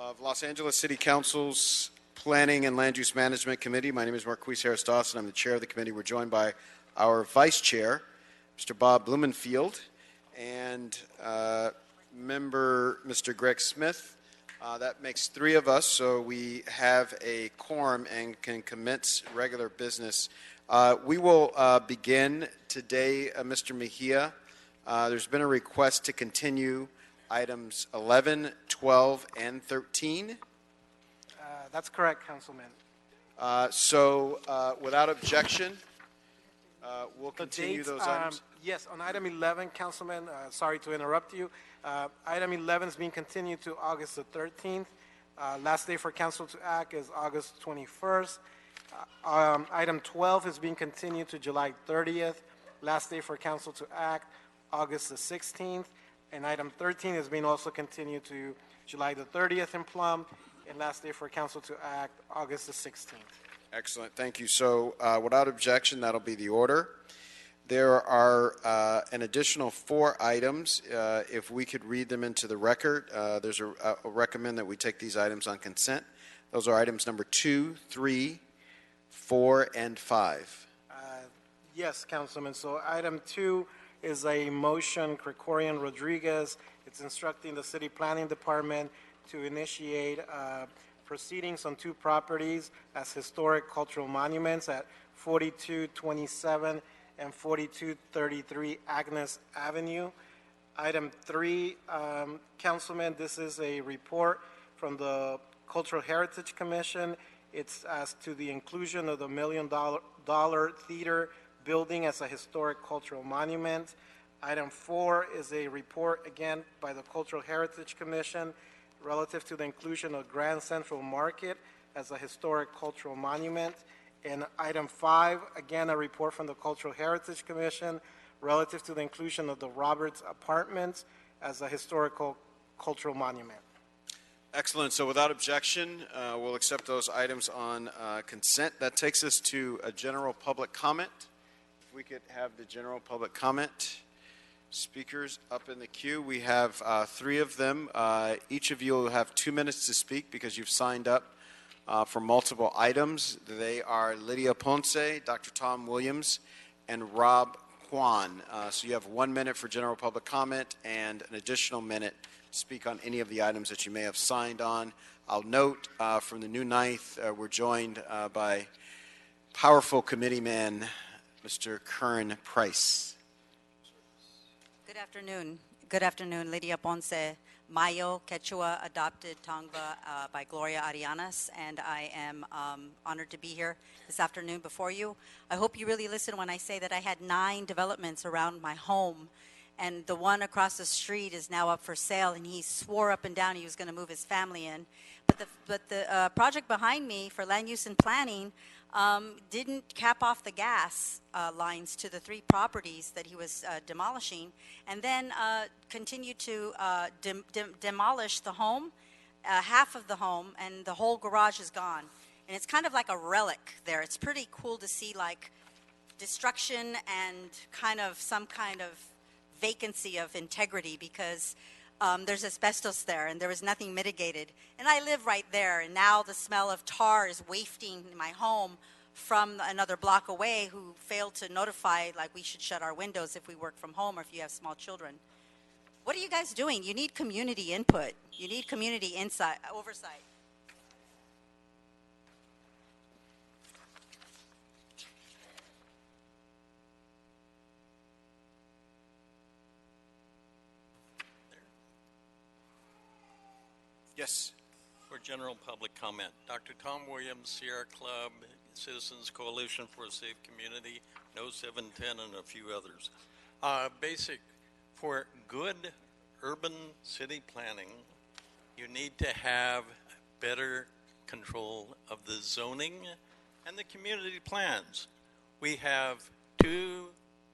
of Los Angeles City Council's Planning and Land Use Management Committee. My name is Marquise Harris Dawson. I'm the chair of the committee. We're joined by our vice chair, Mr. Bob Blumenfield, and member Mr. Greg Smith. That makes three of us, so we have a quorum and can commence regular business. We will begin today, Mr. Mejia. There's been a request to continue items 11, 12, and 13. That's correct, Councilman. So without objection, we'll continue those items. Yes, on item 11, Councilman, sorry to interrupt you. Item 11 is being continued to August the 13th. Last day for council to act is August 21st. Item 12 is being continued to July 30th. Last day for council to act, August the 16th. And item 13 is being also continued to July the 30th in Plum. And last day for council to act, August the 16th. Excellent. Thank you. So without objection, that'll be the order. There are an additional 4 items. If we could read them into the record, there's a recommend that we take these items on consent. Those are items number 2, 3, 4, and 5. Yes, Councilman. So item 2 is a motion, Krikorian Rodriguez. It's instructing the City Planning Department to initiate proceedings on 2 properties as historic cultural monuments at 4227 and 4233 Agnes Avenue. Item 3, Councilman, this is a report from the Cultural Heritage Commission. It's as to the inclusion of the $1 million theater building as a historic cultural monument. Item 4 is a report, again, by the Cultural Heritage Commission relative to the inclusion of Grand Central Market as a historic cultural monument. And item 5, again, a report from the Cultural Heritage Commission relative to the inclusion of the Roberts Apartments as a historical cultural monument. Excellent. So without objection, we'll accept those items on consent. That takes us to a general public comment. If we could have the general public comment speakers up in the queue. We have 3 of them. Each of you will have 2 minutes to speak because you've signed up for multiple items. They are Lydia Ponce, Dr. Tom Williams, and Rob Kwan. So you have 1 minute for general public comment and an additional minute to speak on any of the items that you may have signed on. I'll note from the new ninth, we're joined by powerful committeeman, Mr. Curran Price. Good afternoon. Good afternoon, Lydia Ponce, Mayo, Quechua, adopted Tongva by Gloria Arianas, and I am honored to be here this afternoon before you. I hope you really listen when I say that I had 9 developments around my home, and the one across the street is now up for sale, and he swore up and down he was going to move his family in. But the project behind me for land use and planning didn't cap off the gas lines to the 3 properties that he was demolishing, and then continued to demolish the home, half of the home, and the whole garage is gone. And it's kind of like a relic there. It's pretty cool to see like destruction and some kind of vacancy of integrity because there's asbestos there and there was nothing mitigated. And I live right there, and now the smell of tar is wafting in my home from another block away who failed to notify, like we should shut our windows if we work from home or if you have small children. What are you guys doing? You need community input. You need community oversight. Yes. For general public comment, Dr. Tom Williams, Sierra Club, Citizens Coalition for a Safe Community, No 710, and a few others. Basic, for good urban city planning, you need to have better control of the zoning and the community plans. We have 2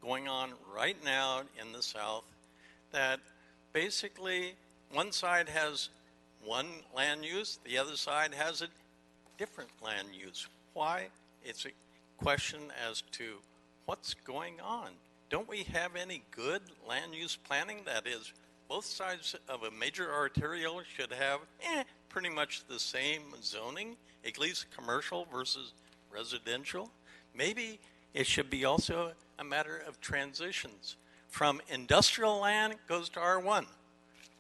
going on right now in the South that basically one side has one land use, the other side has a different land use. Why? It's a question as to what's going on. Don't we have any good land use planning? That is, both sides of a major arterial should have pretty much the same zoning, at least commercial versus residential. Maybe it should be also a matter of transitions. From industrial land goes to R1.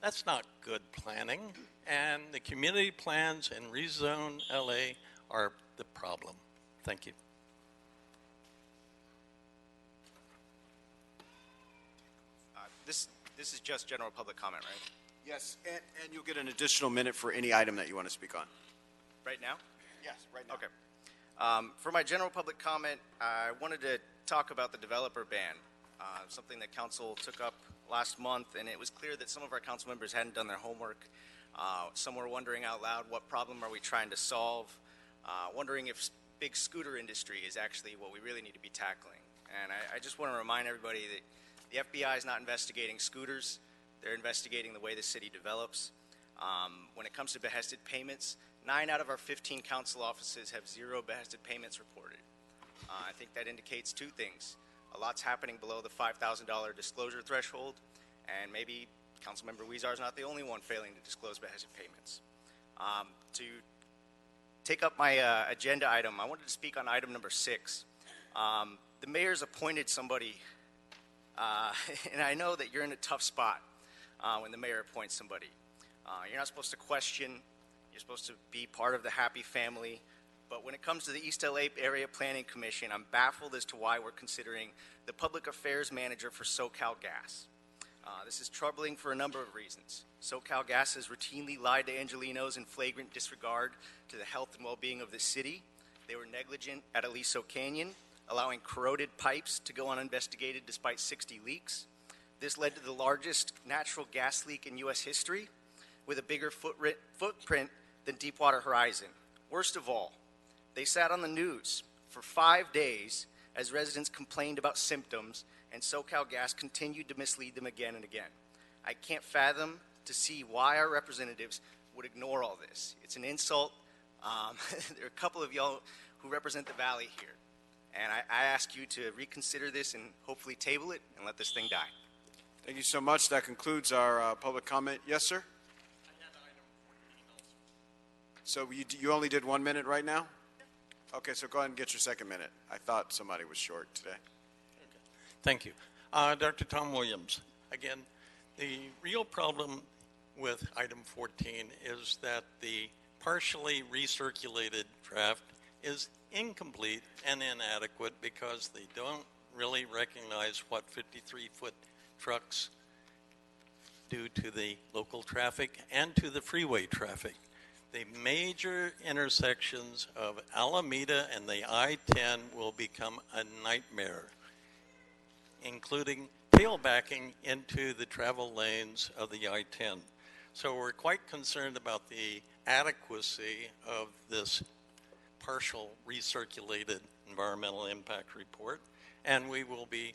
That's not good planning. And the community plans and rezone LA are the problem. Thank you. This is just general public comment, right? Yes, and you'll get an additional minute for any item that you want to speak on. Right now? Yes, right now. Okay. For my general public comment, I wanted to talk about the developer ban, something that council took up last month, and it was clear that some of our council members hadn't done their homework. Some were wondering out loud, what problem are we trying to solve? Wondering if big scooter industry is actually what we really need to be tackling. And I just want to remind everybody that the FBI is not investigating scooters. They're investigating the way the city develops. When it comes to behested payments, 9 out of our 15 council offices have 0 behested payments reported. I think that indicates 2 things. A lot's happening below the $5,000 disclosure threshold, and maybe Councilmember Weezar is not the only one failing to disclose behested payments. To take up my agenda item, I wanted to speak on item number 6. The mayor's appointed somebody, and I know that you're in a tough spot when the mayor appoints somebody. You're not supposed to question. You're supposed to be part of the happy family. But when it comes to the East LA Area Planning Commission, I'm baffled as to why we're considering the public affairs manager for SoCalGas. This is troubling for a number of reasons. SoCalGas has routinely lied to Angelenos in flagrant disregard to the health and well-being of the city. They were negligent at Aliso Canyon, allowing corroded pipes to go uninvestigated despite 60 leaks. This led to the largest natural gas leak in U.S. history, with a bigger footprint than Deepwater Horizon. Worst of all, they sat on the news for 5 days as residents complained about symptoms, and SoCalGas continued to mislead them again and again. I can't fathom to see why our representatives would ignore all this. It's an insult. There are a couple of y'all who represent the Valley here, and I ask you to reconsider this and hopefully table it and let this thing die. Thank you so much. That concludes our public comment. Yes, sir? So you only did 1 minute right now? Okay, so go ahead and get your second minute. I thought somebody was short today. Thank you. Dr. Tom Williams, again, the real problem with item 14 is that the partially recirculated draft is incomplete and inadequate because they don't really recognize what 53-foot trucks do to the local traffic and to the freeway traffic. The major intersections of Alameda and the I-10 will become a nightmare, including tailbacking into the travel lanes of the I-10. So we're quite concerned about the adequacy of this partial recirculated environmental impact report, and we will be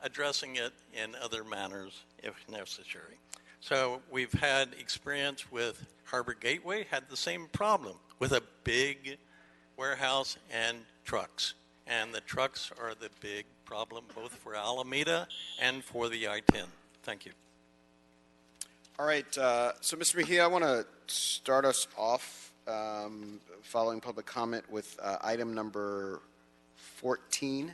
addressing it in other manners if necessary. So we've had experience with Harbor Gateway, had the same problem with a big warehouse and trucks. And the trucks are the big problem both for Alameda and for the I-10. Thank you. All right, so Mr. Mejia, I want to start us off following public comment with item number 14.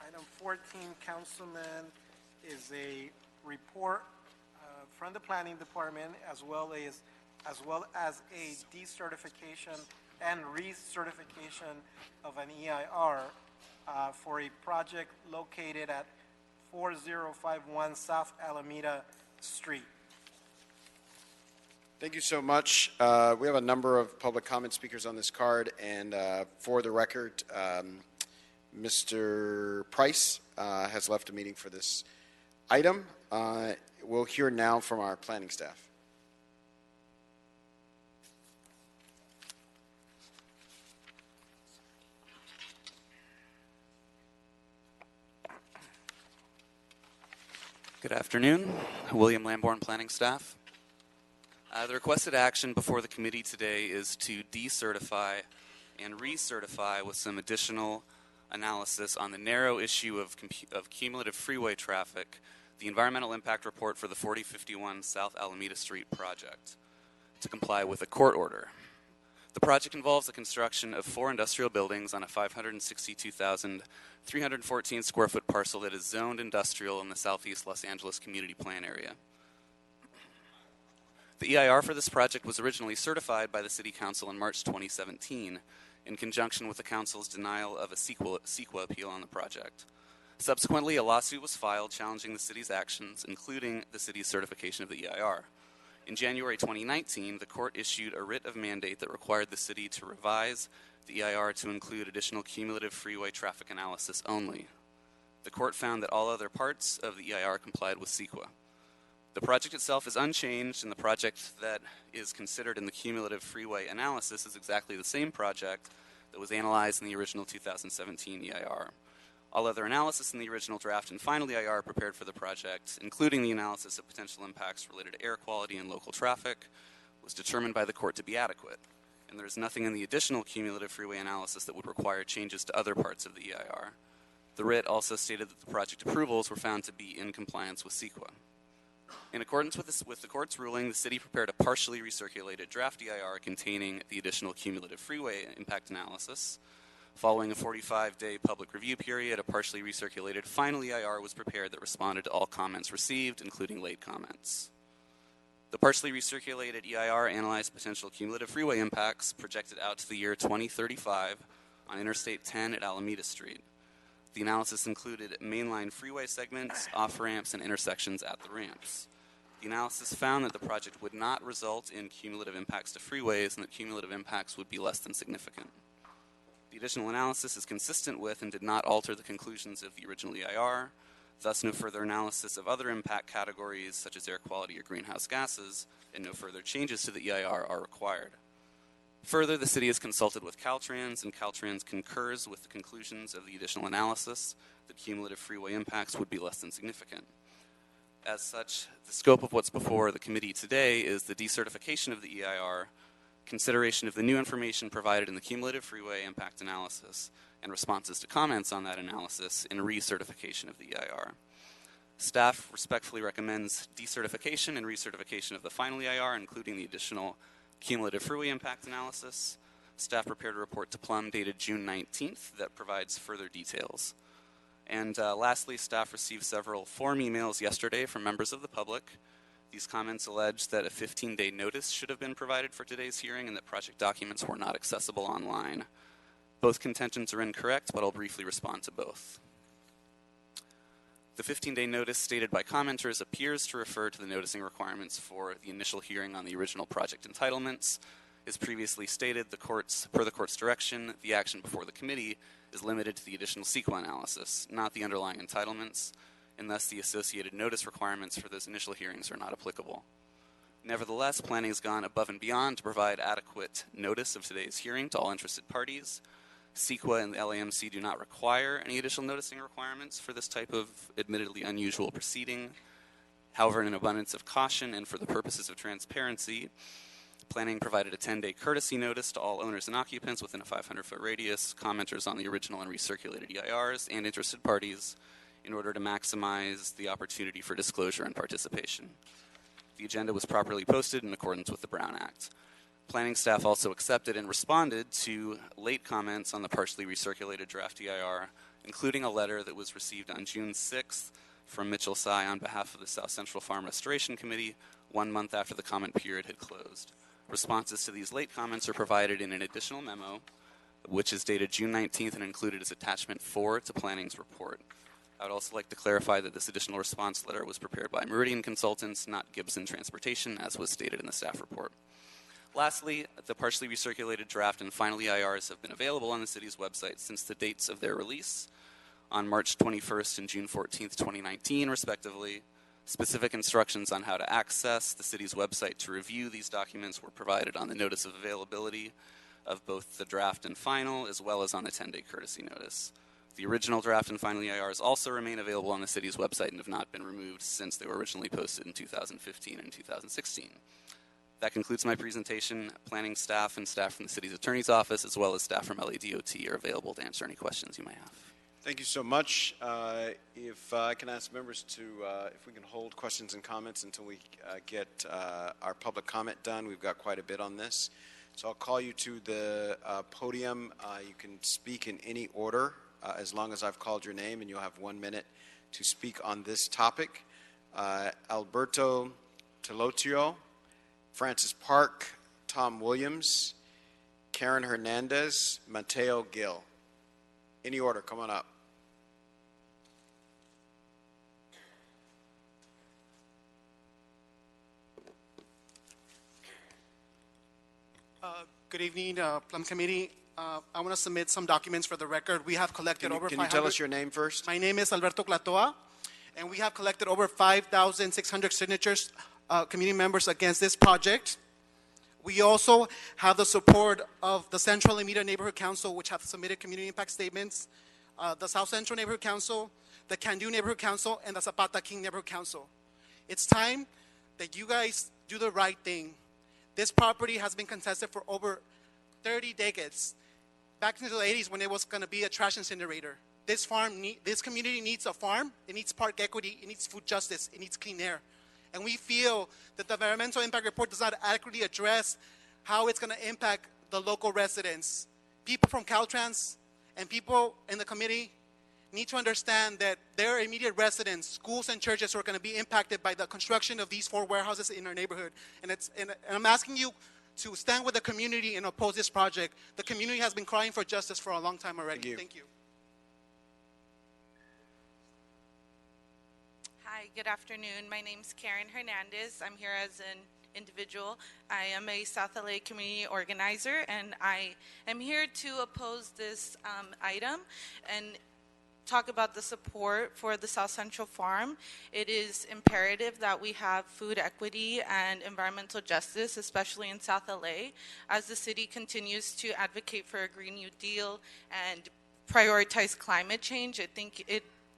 Item 14, Councilman, is a report from the Planning Department as well as a decertification and recertification of an EIR for a project located at 4051 South Alameda Street. Thank you so much. We have a number of public comment speakers on this card, and for the record, Mr. Price has left a meeting for this item. We'll hear now from our planning staff. Good afternoon. William Lamborn, planning staff. The requested action before the committee today is to decertify and recertify with some additional analysis on the narrow issue of cumulative freeway traffic, the environmental impact report for the 4051 South Alameda Street project to comply with a court order. The project involves the construction of 4 industrial buildings on a 562,314 square foot parcel that is zoned industrial in the southeast Los Angeles Community Plan area. The EIR for this project was originally certified by the City Council in March 2017 in conjunction with the Council's denial of a CEQA appeal on the project. Subsequently, a lawsuit was filed challenging the City's actions, including the City's certification of the EIR. In January 2019, the court issued a writ of mandate that required the City to revise the EIR to include additional cumulative freeway traffic analysis only. The court found that all other parts of the EIR complied with CEQA. The project itself is unchanged, and the project that is considered in the cumulative freeway analysis is exactly the same project that was analyzed in the original 2017 EIR. All other analysis in the original draft and final EIR prepared for the project, including the analysis of potential impacts related to air quality and local traffic, was determined by the court to be adequate, and there is nothing in the additional cumulative freeway analysis that would require changes to other parts of the EIR. The writ also stated that the project approvals were found to be in compliance with CEQA. In accordance with the court's ruling, the City prepared a partially recirculated draft EIR containing the additional cumulative freeway impact analysis. Following a 45-day public review period, a partially recirculated final EIR was prepared that responded to all comments received, including late comments. The partially recirculated EIR analyzed potential cumulative freeway impacts projected out to the year 2035 on Interstate 10 at Alameda Street. The analysis included mainline freeway segments, off-ramps, and intersections at the ramps. The analysis found that the project would not result in cumulative impacts to freeways and that cumulative impacts would be less than significant. The additional analysis is consistent with and did not alter the conclusions of the original EIR. Thus, no further analysis of other impact categories, such as air quality or greenhouse gases, and no further changes to the EIR are required. Further, the City has consulted with Caltrans, and Caltrans concurs with the conclusions of the additional analysis that cumulative freeway impacts would be less than significant. As such, the scope of what's before the committee today is the decertification of the EIR, consideration of the new information provided in the cumulative freeway impact analysis, and responses to comments on that analysis, and recertification of the EIR. Staff respectfully recommends decertification and recertification of the final EIR, including the additional cumulative freeway impact analysis. Staff prepared a report to Plum dated June 19th that provides further details. And lastly, staff received several form emails yesterday from members of the public. These comments allege that a 15-day notice should have been provided for today's hearing and that project documents were not accessible online. Both contentions are incorrect, but I'll briefly respond to both. The 15-day notice stated by commenters appears to refer to the noticing requirements for the initial hearing on the original project entitlements. As previously stated, per the court's direction, the action before the committee is limited to the additional CEQA analysis, not the underlying entitlements, and thus the associated notice requirements for those initial hearings are not applicable. Nevertheless, planning has gone above and beyond to provide adequate notice of today's hearing to all interested parties. CEQA and the LAMC do not require any additional noticing requirements for this type of admittedly unusual proceeding. However, in an abundance of caution and for the purposes of transparency, planning provided a 10-day courtesy notice to all owners and occupants within a 500-foot radius, commenters on the original and recirculated EIRs, and interested parties in order to maximize the opportunity for disclosure and participation. The agenda was properly posted in accordance with the Brown Act. Planning staff also accepted and responded to late comments on the partially recirculated draft EIR, including a letter that was received on June 6th from Mitchell Sy on behalf of the South Central Farm Restoration Committee, 1 month after the comment period had closed. Responses to these late comments are provided in an additional memo, which is dated June 19th and included as attachment 4 to Planning's report. I would also like to clarify that this additional response letter was prepared by Meridian Consultants, not Gibson Transportation, as was stated in the staff report. Lastly, the partially recirculated draft and final EIRs have been available on the city's website since the dates of their release on March 21st and June 14th, 2019, respectively. Specific instructions on how to access the city's website to review these documents were provided on the notice of availability of both the draft and final, as well as on the 10-day courtesy notice. The original draft and final EIRs also remain available on the city's website and have not been removed since they were originally posted in 2015 and 2016. That concludes my presentation. Planning staff and staff from the city's attorney's office, as well as staff from LADOT, are available to answer any questions you may have. Thank you so much. If I can ask members to, if we can hold questions and comments until we get our public comment done. We've got quite a bit on this. So I'll call you to the podium. You can speak in any order as long as I've called your name, and you'll have 1 minute to speak on this topic. Alberto Telotio, Francis Park, Tom Williams, Karen Hernandez, Mateo Gill. Any order, come on up. Good evening, Plum Committee. I want to submit some documents for the record. We have collected over Can 500. you tell us your name first? My name is Alberto Clatoa, and we have collected over 5,600 signatures, community members, against this project. We also have the support of the Central and Immediate Neighborhood Council, which have submitted community impact statements, the South Central Neighborhood Council, the Can-Do Neighborhood Council, and the Zapata King Neighborhood Council. It's time that you guys do the right thing. This property has been contested for over 30 decades. Back into the 80s when it was going to be a trash incinerator. This community needs a farm, it needs park equity, it needs food justice, it needs clean air. And we feel that the environmental impact report does not adequately address how it's going to impact the local residents. People from Caltrans and people in the committee need to understand that their immediate residents, schools and churches are going to be impacted by the construction of these 4 warehouses in our neighborhood. And I'm asking you to stand with the community and oppose this project. The community has been crying for justice for a long time already. Thank you. Hi, good afternoon. My name's Karen Hernandez. I'm here as an individual. I am a South LA community organizer, and I am here to oppose this item and talk about the support for the South Central Farm. It is imperative that we have food equity and environmental justice, especially in South LA, as the city continues to advocate for a Green New Deal and prioritize climate change. I think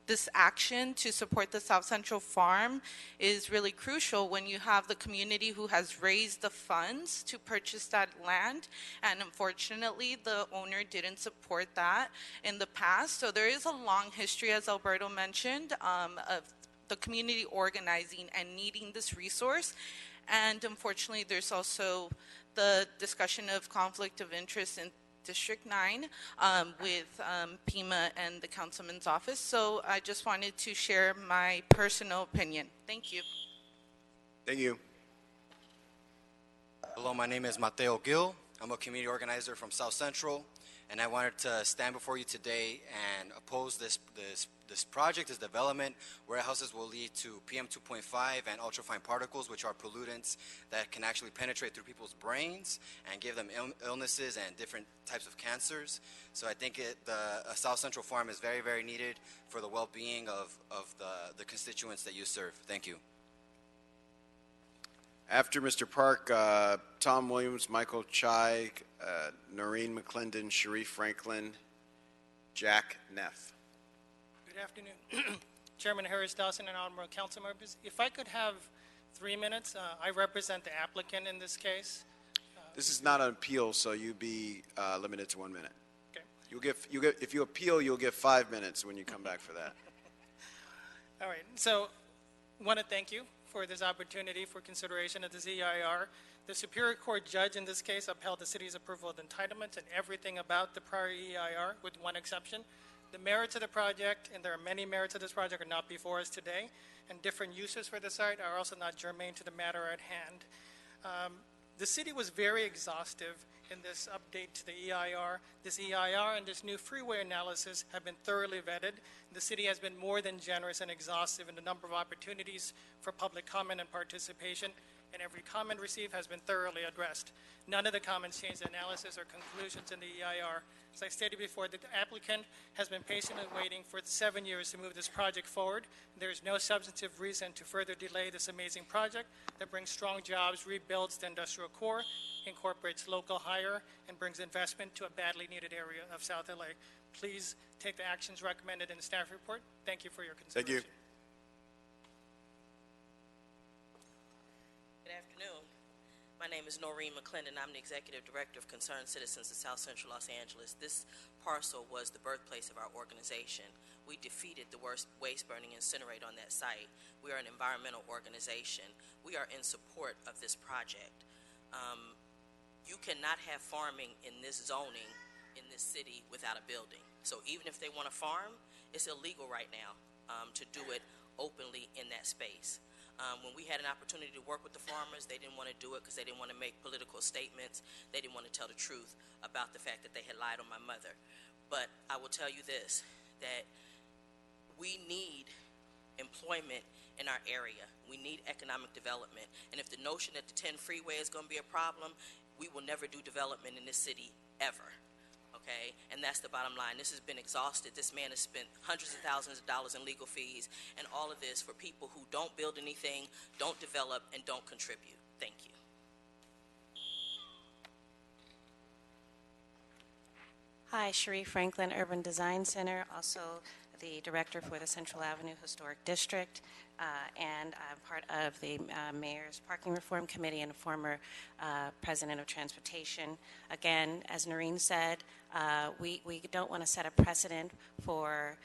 this action to support the South Central Farm is really crucial when you have the community who has raised the funds to purchase that land, and unfortunately the owner didn't support that in the past. So there is a long history, as Alberto mentioned, of the community organizing and needing this resource. And unfortunately there's also the discussion of conflict of interest in District 9 with Pima and the councilman's office. So I just wanted to share my personal opinion. Thank you. Thank you. Hello, my name is Mateo Gil. I'm a community organizer from South Central, and I wanted to stand before you today and oppose this project, this development. Warehouses will lead to PM 2.5 and ultrafine particles, which are pollutants that can actually penetrate through people's brains and give them illnesses and different types of cancers. So I think a South Central Farm is very, very needed for the well-being of the constituents that you serve. Thank you. After Mr. Park, Tom Williams, Michael Chai, Noreen McClendon, Sharif Franklin, Jack Neff. Good afternoon. Chairman Harris Dawson and honorable council members. If I could have 3 minutes, I represent the applicant in this case. This is not an appeal, so you'd be limited to 1 minute. Okay. If you appeal, you'll get 5 minutes when you come back for that. All right. So I want to thank you for this opportunity for consideration of this EIR. The Superior Court judge in this case upheld the city's approval of entitlements and everything about the prior EIR with one exception. The merits of the project, and there are many merits of this project, are not before us today, and different uses for the site are also not germane to the matter at hand. The city was very exhaustive in this update to the EIR. This EIR and this new freeway analysis have been thoroughly vetted. The city has been more than generous and exhaustive in the number of opportunities for public comment and participation, and every comment received has been thoroughly addressed. None of the comments change the analysis or conclusions in the EIR. As I stated before, the applicant has been patiently waiting for 7 years to move this project forward. There is no substantive reason to further delay this amazing project that brings strong jobs, rebuilds the industrial core, incorporates local hire, and brings investment to a badly needed area of South LA. Please take the actions recommended in the staff report. Thank you for your consideration. Thank you. Good afternoon. My My name is Noreen McClendon. I'm the Executive Director of Concerned Citizens of South Central Los Angeles. This parcel was the birthplace of our organization. We defeated the worst waste burning incinerate on that site. We are an environmental organization. We are in support of this project. You cannot have farming in this zoning in this city without a building. So even if they want to farm, it's illegal right now to do it openly in that space. When we had an opportunity to work with the farmers, they didn't want to do it because they didn't want to make political statements. They didn't want to tell the truth about the fact that they had lied on my mother. But I will tell you this, that we need employment in our area. We need economic development. And if the notion that the 10 freeway is going to be a problem, we will never do development in this city ever. Okay, and that's the bottom line. This has been exhausted. This man has spent hundreds of thousands of dollars in legal fees, and all of this for people who don't build anything, don't develop, and don't contribute. Thank you. Hi, Cherie Franklin, Urban Design Center, also the director for the Central Avenue Historic District, and I'm part of the Mayor's Parking Reform Committee and former president of Transportation. Again, as Noreen said, we don't want to set a precedent for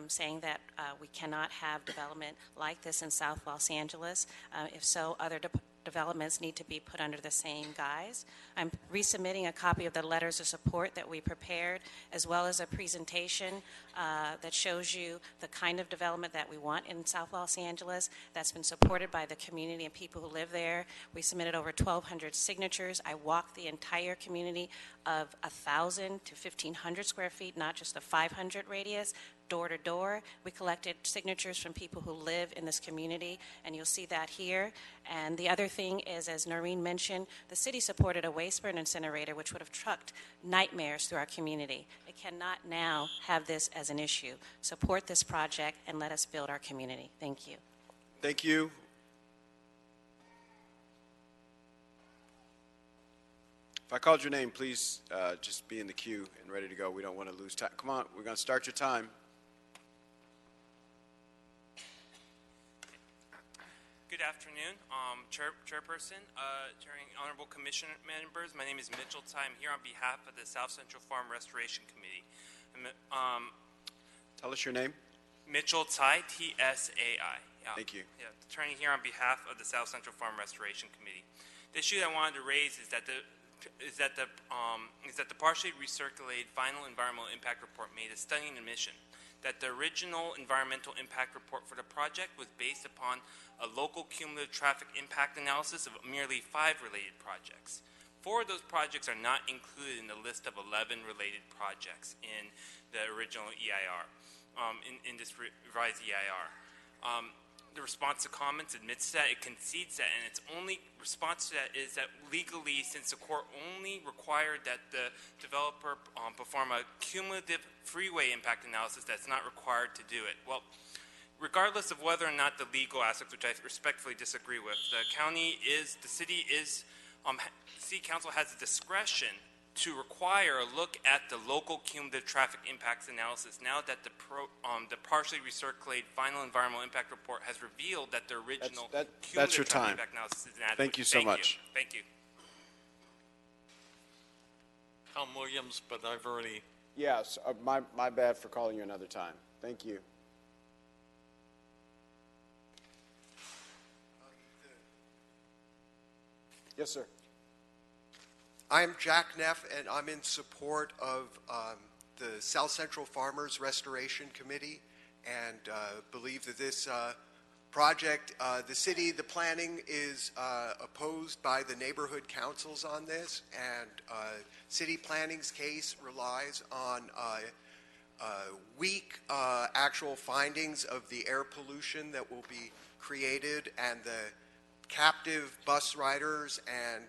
saying that we cannot have development like this in South Los Angeles. If so, other developments need to be put under the same guise. I'm resubmitting a copy of the letters of support that we prepared, as well as a presentation that shows you the kind of development that we want in South Los Angeles that's been supported by the community and people who live there. We submitted over 1,200 signatures. I walked the entire community of 1,000 to 1,500 square feet, not just the 500 radius, door to door. We collected signatures from people who live in this community, and you'll see that here. And the other thing is, as Noreen mentioned, the city supported a waste burn incinerator, which would have trucked nightmares through our community. It cannot now have this as an issue. Support this project and let us build our community. Thank you. Thank you. If I called your name, please just be in the queue and ready to go. We don't want to lose time. Come on, we're going to start your time. Good afternoon, Chairperson, chairing honorable commission members. My name is Mitchell Tsai. I'm here on behalf of the South Central Farm Restoration Committee. Tell us your name. Mitchell Tsai, T-S-A-I. Yeah. Thank you. Yeah, attorney here on behalf of the South Central Farm Restoration Committee. The issue that I wanted to raise is that the partially recirculated final environmental impact report made a stunning admission that the original environmental impact report for the project was based upon a local cumulative traffic impact analysis of merely 5 related projects. 4 of those projects are not included in the list of 11 related projects in the original EIR, in this revised EIR. The response to comments admits that, it concedes that, and its only response to that is that legally, since the court only required that the developer perform a cumulative freeway impact analysis, that's not required to do it. Well, regardless of whether or not the legal aspects, which I respectfully disagree with, the city council has the discretion to require a look at the local cumulative traffic impacts analysis now that the partially recirculated final environmental impact report has revealed that the original That's your cumulative traffic time. impact analysis is inadequate. Thank you so much. Thank you. Tom Williams, but I've already... Yes, my bad for calling you another time. Thank you. Yes, sir. I'm Jack Neff, and I'm in support of the South Central Farmers Restoration Committee, and believe that this project, the planning is opposed by the neighborhood councils on this, and city planning's case relies on weak actual findings of the air pollution that will be created, and the captive bus riders and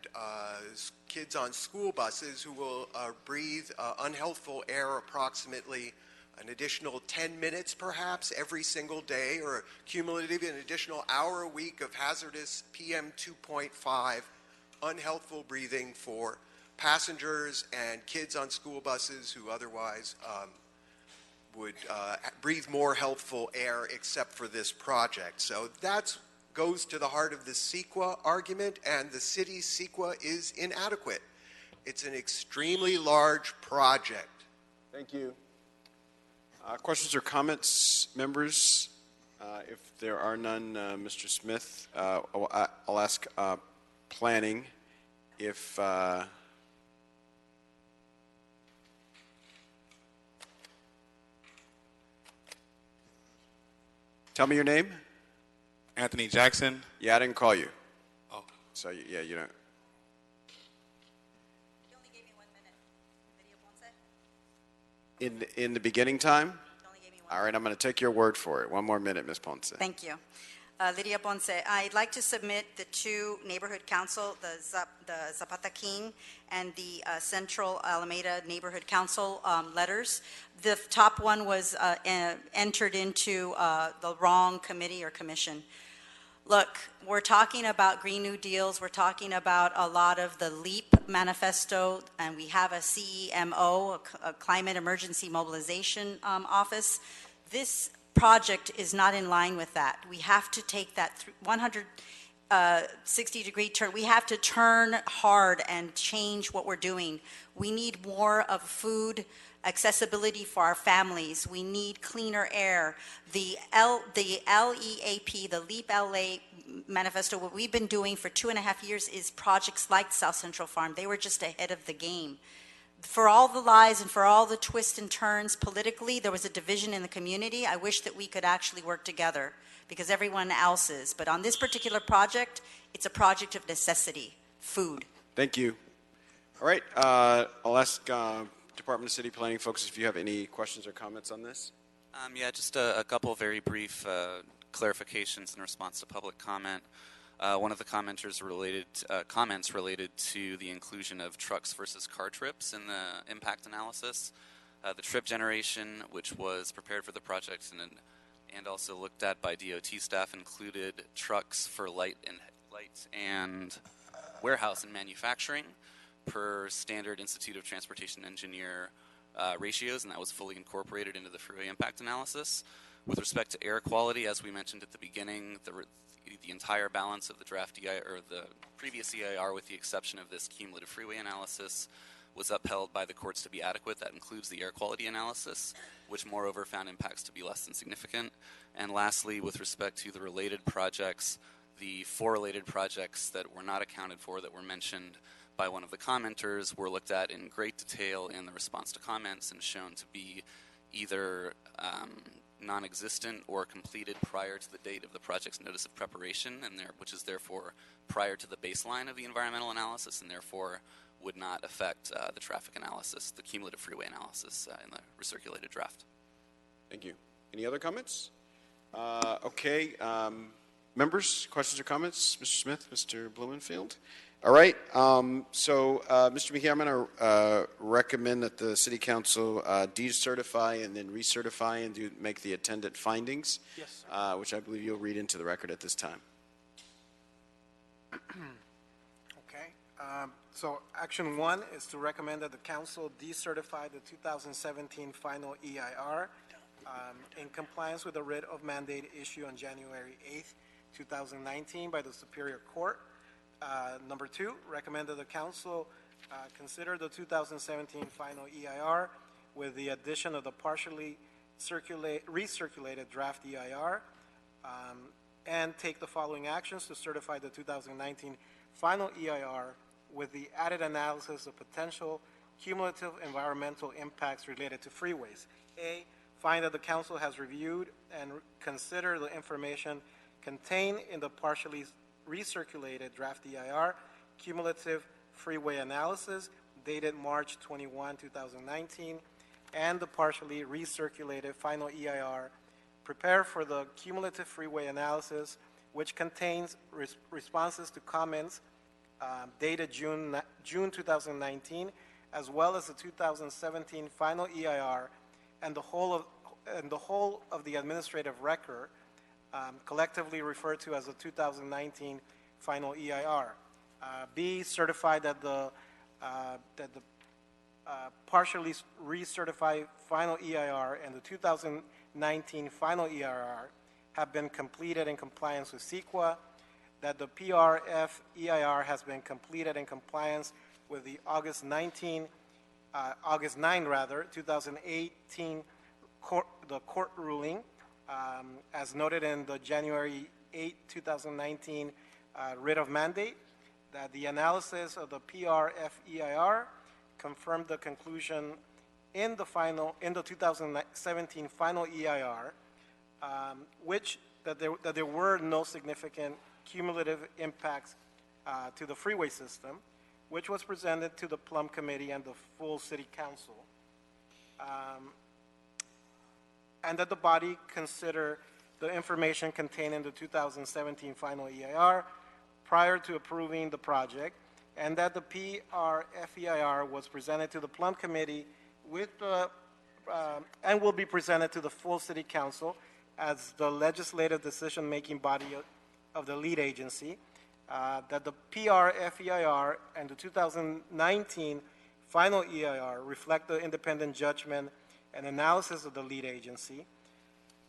kids on school buses who will breathe unhealthful air approximately an additional 10 minutes perhaps every single day, or cumulatively an additional hour a week of hazardous PM 2.5 unhealthful breathing for passengers and kids on school buses who otherwise would breathe more healthful air except for this project. So that's goes to the heart of the CEQA argument, and the city's CEQA is inadequate. It's an extremely large project. Thank you. Questions or comments, members? If there are none, Mr. Smith, I'll ask planning if tell me your name. Anthony Jackson. Yeah, I didn't call you. Oh. So, yeah, you don't. You only gave me 1 minute. Lydia Ponce? In the beginning time? You only gave me 1 All right, I'm going to take your word for it. 1 more minute, Ms. Ponce. Thank you. Lydia Ponce, I'd like to submit the two neighborhood council, the Zapata King and the Central Alameda Neighborhood Council letters. The top one was entered into the wrong committee or commission. Look, we're talking about Green New Deals. We're talking about a lot of the LEAP manifesto, and we have a CEMO, a Climate Emergency Mobilization Office. This project is not in line with that. We have to take that 160-degree turn. We have to turn hard and change what we're doing. We need more of food accessibility for our families. We need cleaner air. The LEAP, the LEAP LA manifesto, what we've been doing for 2.5 years is projects like South Central Farm. They were just ahead of the game. For all the lies and for all the twists and turns politically, there was a division in the community. I wish that we could actually work together because everyone else is. But on this particular project, it's a project of necessity, food. Thank you. All right, I'll ask Department of City Planning folks if you have any questions or comments on this. Yeah, just a couple very brief clarifications in response to public comment. One of the comments related to the inclusion of trucks versus car trips in the impact analysis. The trip generation, which was prepared for the project and also looked at by DOT staff, included trucks for light and warehouse and manufacturing per standard Institute of Transportation Engineer ratios, and that was fully incorporated into the freeway impact analysis. With respect to air quality, as we mentioned at the beginning, the entire balance of the draft EIR, or the previous EIR, with the exception of this cumulative freeway analysis, was upheld by the courts to be adequate. That includes the air quality analysis, which moreover found impacts to be less than significant. And lastly, with respect to the related projects, the 4 related projects that were not accounted for that were mentioned by one of the commenters were looked at in great detail in the response to comments and shown to be either non-existent or completed prior to the date of the project's notice of preparation, which is therefore prior to the baseline of the environmental analysis and therefore would not affect the traffic analysis, the cumulative freeway analysis in the recirculated draft. Thank you. Any other comments? Okay. Members, questions or comments? Mr. Smith, Mr. Blumenfield? All right. Mr. McKee, I'm going to recommend that the City Council decertify and then recertify and make the attendant findings, Yes, which I believe you'll read into the record at this time. Okay. So action 1 is to recommend that the council decertify the 2017 final EIR in compliance with the writ of mandate issued on January 8th, 2019 by the Superior Court. Number 2, recommend that the council consider the 2017 final EIR with the addition of the partially recirculated draft EIR and take the following actions to certify the 2019 final EIR with the added analysis of potential cumulative environmental impacts related to freeways. A, find that the council has reviewed and considered the information contained in the partially recirculated draft EIR, cumulative freeway analysis dated March 21, 2019, and the partially recirculated final EIR prepared for the cumulative freeway analysis, which contains responses to comments dated June 2019, as well as the 2017 final EIR and the whole of the administrative record, collectively referred to as the 2019 final EIR. B, certified that the partially recertified final EIR and the 2019 final EIR have been completed in compliance with CEQA, that the PRF EIR has been completed in compliance with the August 9, 2018 court ruling, as noted in the January 8, 2019 writ of mandate, that the analysis of the PRF EIR confirmed the conclusion in the 2017 final EIR, that there were no significant cumulative impacts to the freeway system, which was presented to the Plum Committee and the full City Council, and that the body consider the information contained in the 2017 final EIR prior to approving the project, and that the PRFEIR was presented to the Plum Committee and will be presented to the full City Council as the legislative decision-making body of the lead agency, that the PRFEIR and the 2019 final EIR reflect the independent judgment and analysis of the lead agency,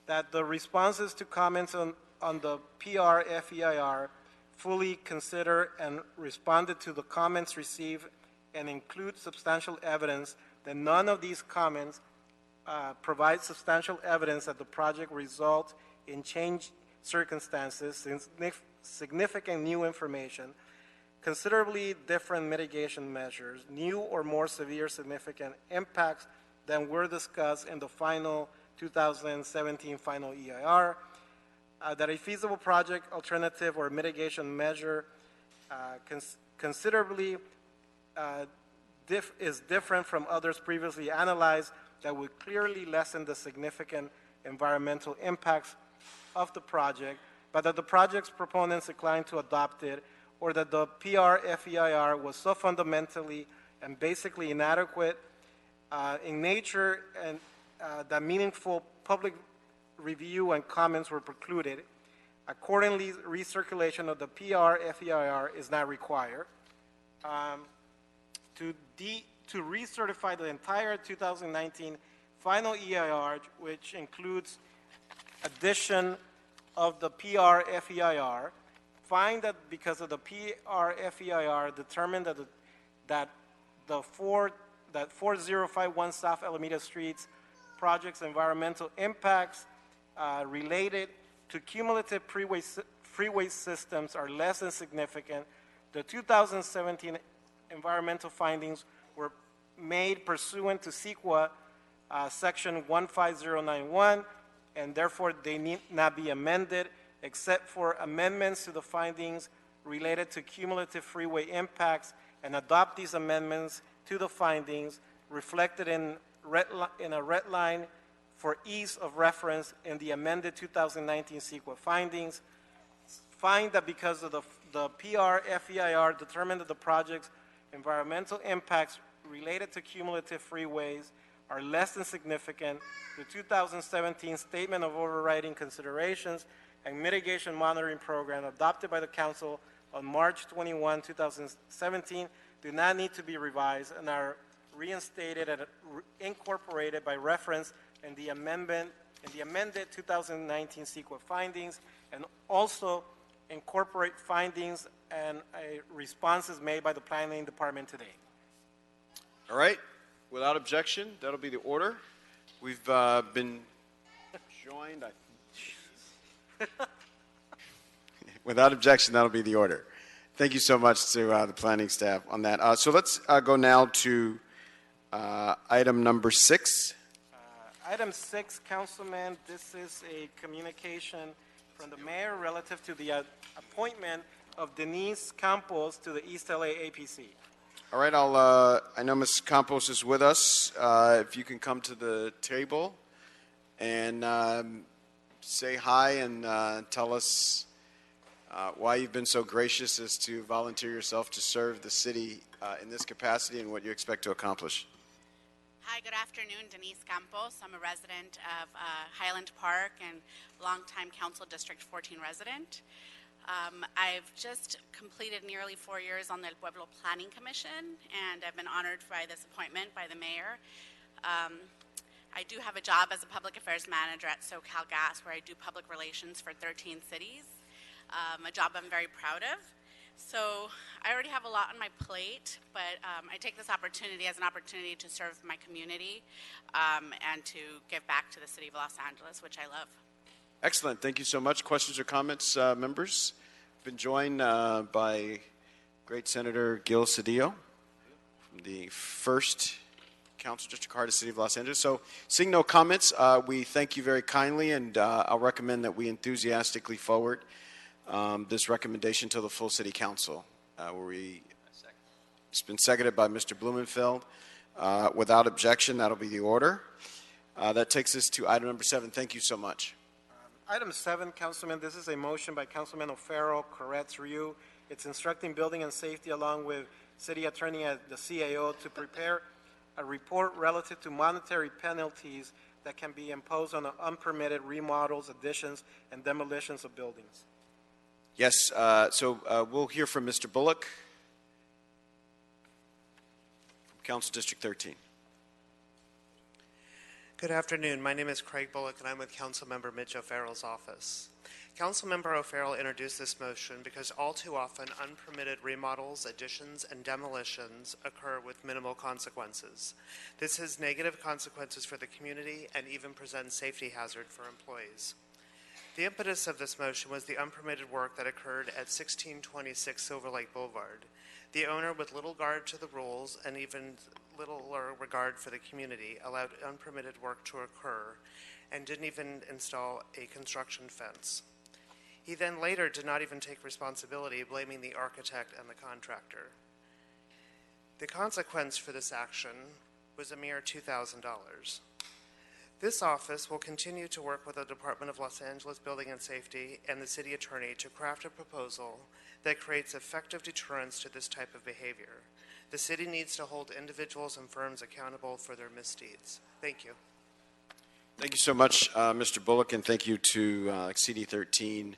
that the responses to comments on the PRFEIR fully consider and responded to the comments received and include substantial evidence that none of these comments provide substantial evidence that the project result in changed circumstances, significant new information, considerably different mitigation measures, new or more severe significant impacts than were discussed in the final 2017 final EIR, that a feasible project alternative or mitigation measure considerably is different from others previously analyzed that would clearly lessen the significant environmental impacts of the project, but that the project's proponents declined to adopt it, or that the PRFEIR was so fundamentally and basically inadequate in nature and that meaningful public review and comments were precluded. Accordingly, recirculation of the PRFEIR is not required. To recertify the entire 2019 final EIR, which includes addition of the PRFEIR, find that because of the PRFEIR determined that 4051 South Alameda Street's project's environmental impacts related to cumulative freeway systems are less than significant. The 2017 environmental findings were made pursuant to CEQA section 15091, and therefore they need not be amended except for amendments to the findings related to cumulative freeway impacts, and adopt these amendments to the findings reflected in a red line for ease of reference in the amended 2019 CEQA findings. Find that because of the PRFEIR determined that the project's environmental impacts related to cumulative freeways are less than significant, the 2017 Statement of Overriding Considerations and Mitigation Monitoring Program adopted by the Council on March 21, 2017 do not need to be revised and are reinstated and incorporated by reference in the amended 2019 CEQA findings, and also incorporate findings and responses made by the Planning Department today. All right. Without objection, that'll be the order. We've been joined. Without objection, that'll be the order. Thank you so much to the planning staff on that. So let's go now to item number 6. Item 6, Councilman, this is a communication from the mayor relative to the appointment of Denise Campos to the East LA APC. All right, I know Ms. Campos is with us. If you can come to the table and say hi and tell us why you've been so gracious as to volunteer yourself to serve the city in this capacity and what you expect to accomplish. Hi, good afternoon. Denise Campos. I'm a resident of Highland Park and longtime Council District 14 resident. I've just completed nearly 4 years on the El Pueblo Planning Commission, and I've been honored by this appointment by the mayor. I do have a job as a public affairs manager at SoCal Gas, where I do public relations for 13 cities, a job I'm very proud of. So I already have a lot on my plate, but I take this opportunity as an opportunity to serve my community and to give back to the city of Los Angeles, which I love. Excellent. Thank you so much. Questions or comments, members? Been joined by great Senator Gil Cedillo from the 1st Council District Heart of the City of Los Angeles. So seeing no comments, we thank you very kindly, and I'll recommend that we enthusiastically forward this recommendation to the full City Council. It's been seconded by Mr. Blumenfeld. Without objection, that'll be the order. That takes us to item number 7. Thank you so much. Item 7, Councilman, this is a motion by Councilman O'Farrell, Koretz, Ryu. It's instructing Building and Safety along with City Attorney at the CAO to prepare a report relative to monetary penalties that can be imposed on unpermitted remodels, additions, and demolitions of buildings. Yes, so we'll hear from Mr. Bullock from Council District 13. Good afternoon. My name is Craig Bullock, and I'm with Councilmember Mitch O'Farrell's office. Councilmember O'Farrell introduced this motion because all too often unpermitted remodels, additions, and demolitions occur with minimal consequences. This has negative consequences for the community and even presents safety hazard for employees. The impetus of this motion was the unpermitted work that occurred at 1626 Silver Lake Boulevard. The owner, with little regard to the rules and even littler regard for the community, allowed unpermitted work to occur and didn't even install a construction fence. He then later did not even take responsibility, blaming the architect and the contractor. The consequence for this action was a mere $2,000. This office will continue to work with the Department of Los Angeles Building and Safety and the City Attorney to craft a proposal that creates effective deterrence to this type of behavior. The city needs to hold individuals and firms accountable for their misdeeds. Thank you. Thank you so much, Mr. Bullock, and thank you to CD13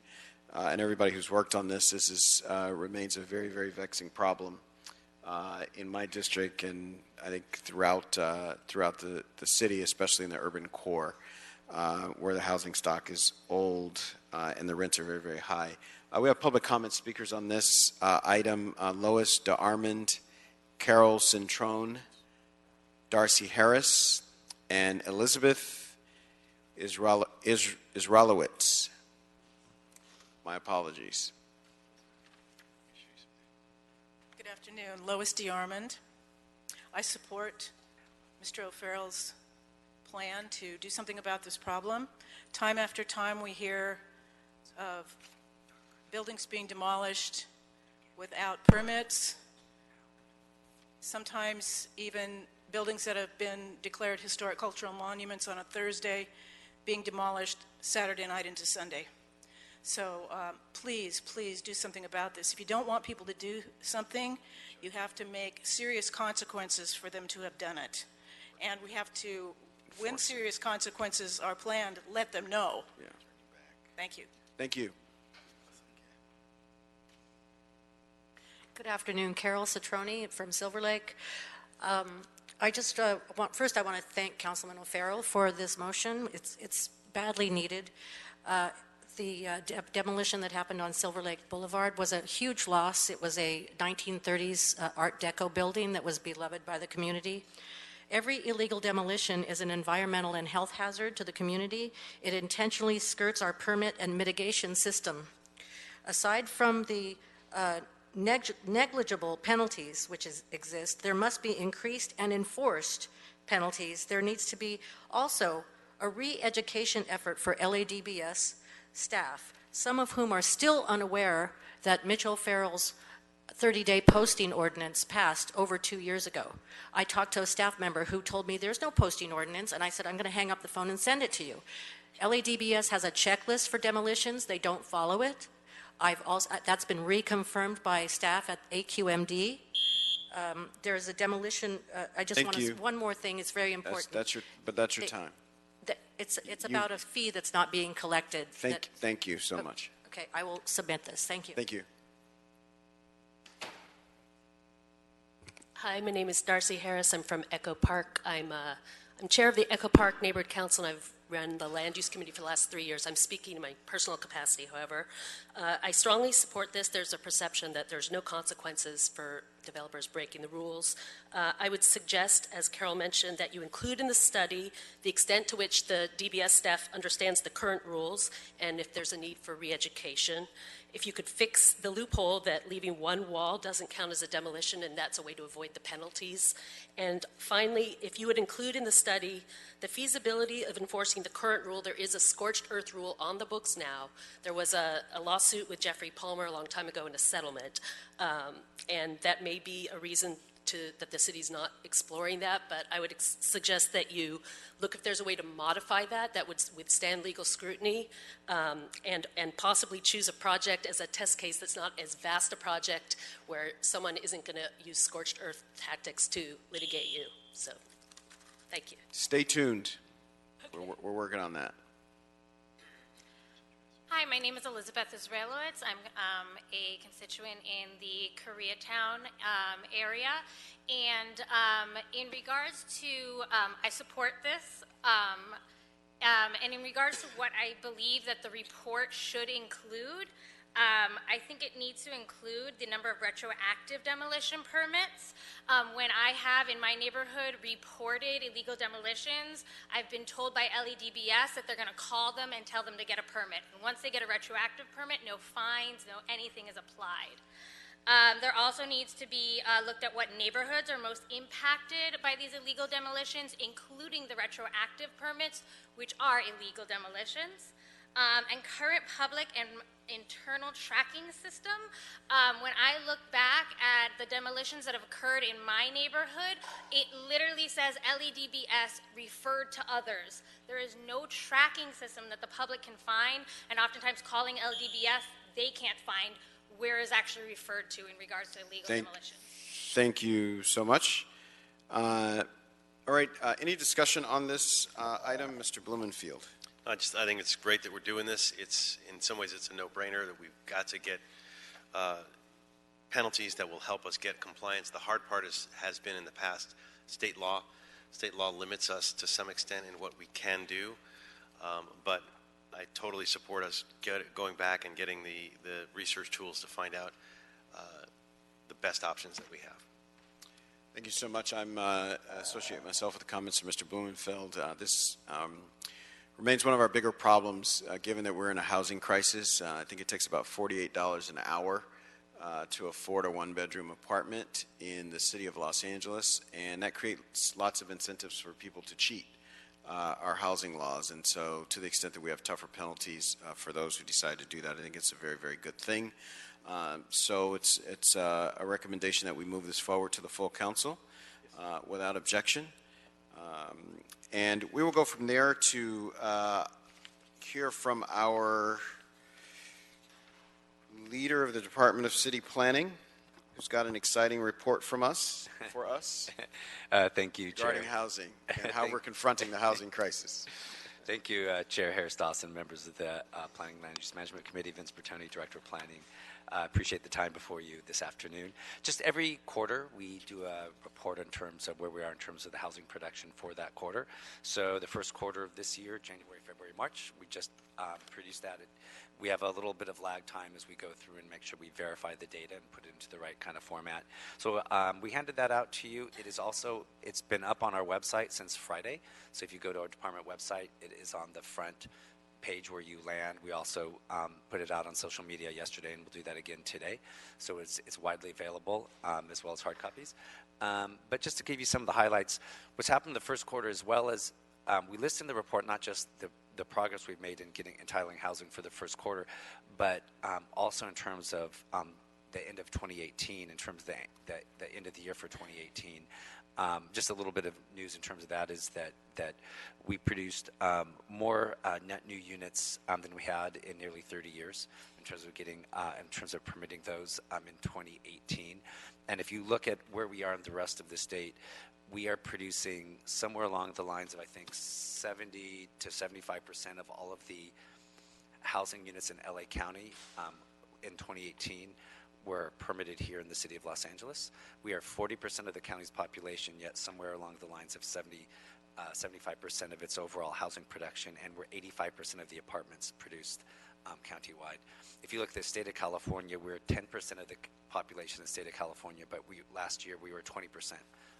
and everybody who's worked on this. This is, remains a very, very vexing problem in my district, and I think throughout the city, especially in the urban core, where the housing stock is old and the rents are very, very high. We have public comment speakers on this item. Lois DeArmond, Carol Centrone, Darcy Harris, and Elizabeth Israelowitz. My apologies. Good afternoon. Lois DeArmond. I support Mr. O'Farrell's plan to do something about this problem. Time after time we hear of buildings being demolished without permits, sometimes even buildings that have been declared historic cultural monuments on a Thursday being demolished Saturday night into Sunday. So please, please do something about this. If you don't want people to do something, you have to make serious consequences for them to have done it. And we have to, when serious consequences are planned, let them know. Yeah. Thank you. Thank you. Good afternoon, Carol Citroni from Silver Lake. I just first I want to thank Councilman O'Farrell for this motion. It's badly needed. The demolition that happened on Silver Lake Boulevard was a huge loss. It was a 1930s Art Deco building that was beloved by the community. Every illegal demolition is an environmental and health hazard to the community. It intentionally skirts our permit and mitigation system. Aside from the negligible penalties which exist, there must be increased and enforced penalties. There needs to be also a re-education effort for LADBS staff, some of whom are still unaware that Mitch O'Farrell's 30-day posting ordinance passed over 2 years ago. I talked to a staff member who told me there's no posting ordinance, and I said, I'm going to hang up the phone and send it to you. LADBS has a checklist for demolitions. They don't follow it. That's been reconfirmed by staff at AQMD. There's a demolition. I just want to. One more thing. It's very important. That's your time. It's about a fee that's not being collected. Thank you so much. Okay, I will submit this. Thank you. Thank you. Hi, my name is Darcy Harris. I'm from Echo Park. I'm I'm chair of the Echo Park Neighborhood Council, and I've run the Land Use Committee for the last 3 years. I'm speaking in my personal capacity, however. I strongly support this. There's a perception that there's no consequences for developers breaking the rules. I would suggest, as Carol mentioned, that you include in the study the extent to which the DBS staff understands the current rules and if there's a need for re-education. If you could fix the loophole that leaving one wall doesn't count as a demolition, and that's a way to avoid the penalties. And finally, if you would include in the study the feasibility of enforcing the current rule. There is a scorched earth rule on the books now. There was a lawsuit with Jeffrey Palmer a long time ago in a settlement, and that may be a reason that the city's not exploring that, but I would suggest that you look if there's a way to modify that would withstand legal scrutiny, and possibly choose a project as a test case that's not as vast a project where someone isn't going to use scorched earth tactics to litigate you. So, thank you. Stay tuned. We're working on that. Hi, my name is Elizabeth Israelowitz. I'm a constituent in the Koreatown area. And in regards to, I support this. And in regards to what I believe that the report should include, I think it needs to include the number of retroactive demolition permits. When I have in my neighborhood reported illegal demolitions, I've been told by LEDBS that they're going to call them and tell them to get a permit. And once they get a retroactive permit, no fines, no anything is applied. There also needs to be looked at what neighborhoods are most impacted by these illegal demolitions, including the retroactive permits, which are illegal demolitions. And current public and internal tracking system. When I look back at the demolitions that have occurred in my neighborhood, it literally says LEDBS referred to others. There is no tracking system that the public can find, and oftentimes calling LEDBS, they can't find where is actually referred to in regards to illegal demolition. Thank you so much. All right, any discussion on this item, Mr. Blumenfield? I think it's great that we're doing this. It's in some ways it's a no-brainer that we've got to get penalties that will help us get compliance. The hard part has been in the past state law. State law limits us to some extent in what we can do, but I totally support us going back and getting the research tools to find out the best options that we have. Thank you so much. I'm associate myself with the comments of Mr. Blumenfeld. This remains one of our bigger problems, given that we're in a housing crisis. I think it takes about $48 an hour to afford a one-bedroom apartment in the city of Los Angeles, and that creates lots of incentives for people to cheat our housing laws. And so to the extent that we have tougher penalties for those who decide to do that, I think it's a very, very good thing. So it's a recommendation that we move this forward to the full council without objection. And we will go from there to hear from our leader of the Department of City Planning, who's got an exciting report for us. Thank you, Chair. Regarding housing and how we're confronting the housing crisis. Thank you, Chair Harris Dawson, members of the Planning and Land Use Management Committee, Vince Bertoni, Director of Planning. Appreciate the time before you this afternoon. Just every quarter, we do a report in terms of where we are in terms of the housing production for that quarter. So the first quarter of this year, January, February, March, we just produced that. We have a little bit of lag time as we go through and make sure we verify the data and put it into the right kind of format. So we handed that out to you. It is also, it's been up on our website since Friday. So if you go to our department website, it is on the front page where you land. We also put it out on social media yesterday, and we'll do that again today. So it's widely available, as well as hard copies. But just to give you some of the highlights, what's happened the first quarter, as well as we list in the report not just the progress we've made in getting entitling housing for the first quarter, but also in terms of the end of 2018, in terms of the end of the year for 2018. Just a little bit of news in terms of that is that we produced more net new units than we had in nearly 30 years in terms of getting, in terms of permitting those in 2018. And if you look at where we are in the rest of the state, we are producing somewhere along the lines of, I think, 70 to 75% of all of the housing units in LA County in 2018 were permitted here in the city of Los Angeles. We are 40% of the county's population, yet somewhere along the lines of 70 75% of its overall housing production, and we're 85% of the apartments produced countywide. If you look at the state of California, we're 10% of the population of the state of California, but last year we were 20%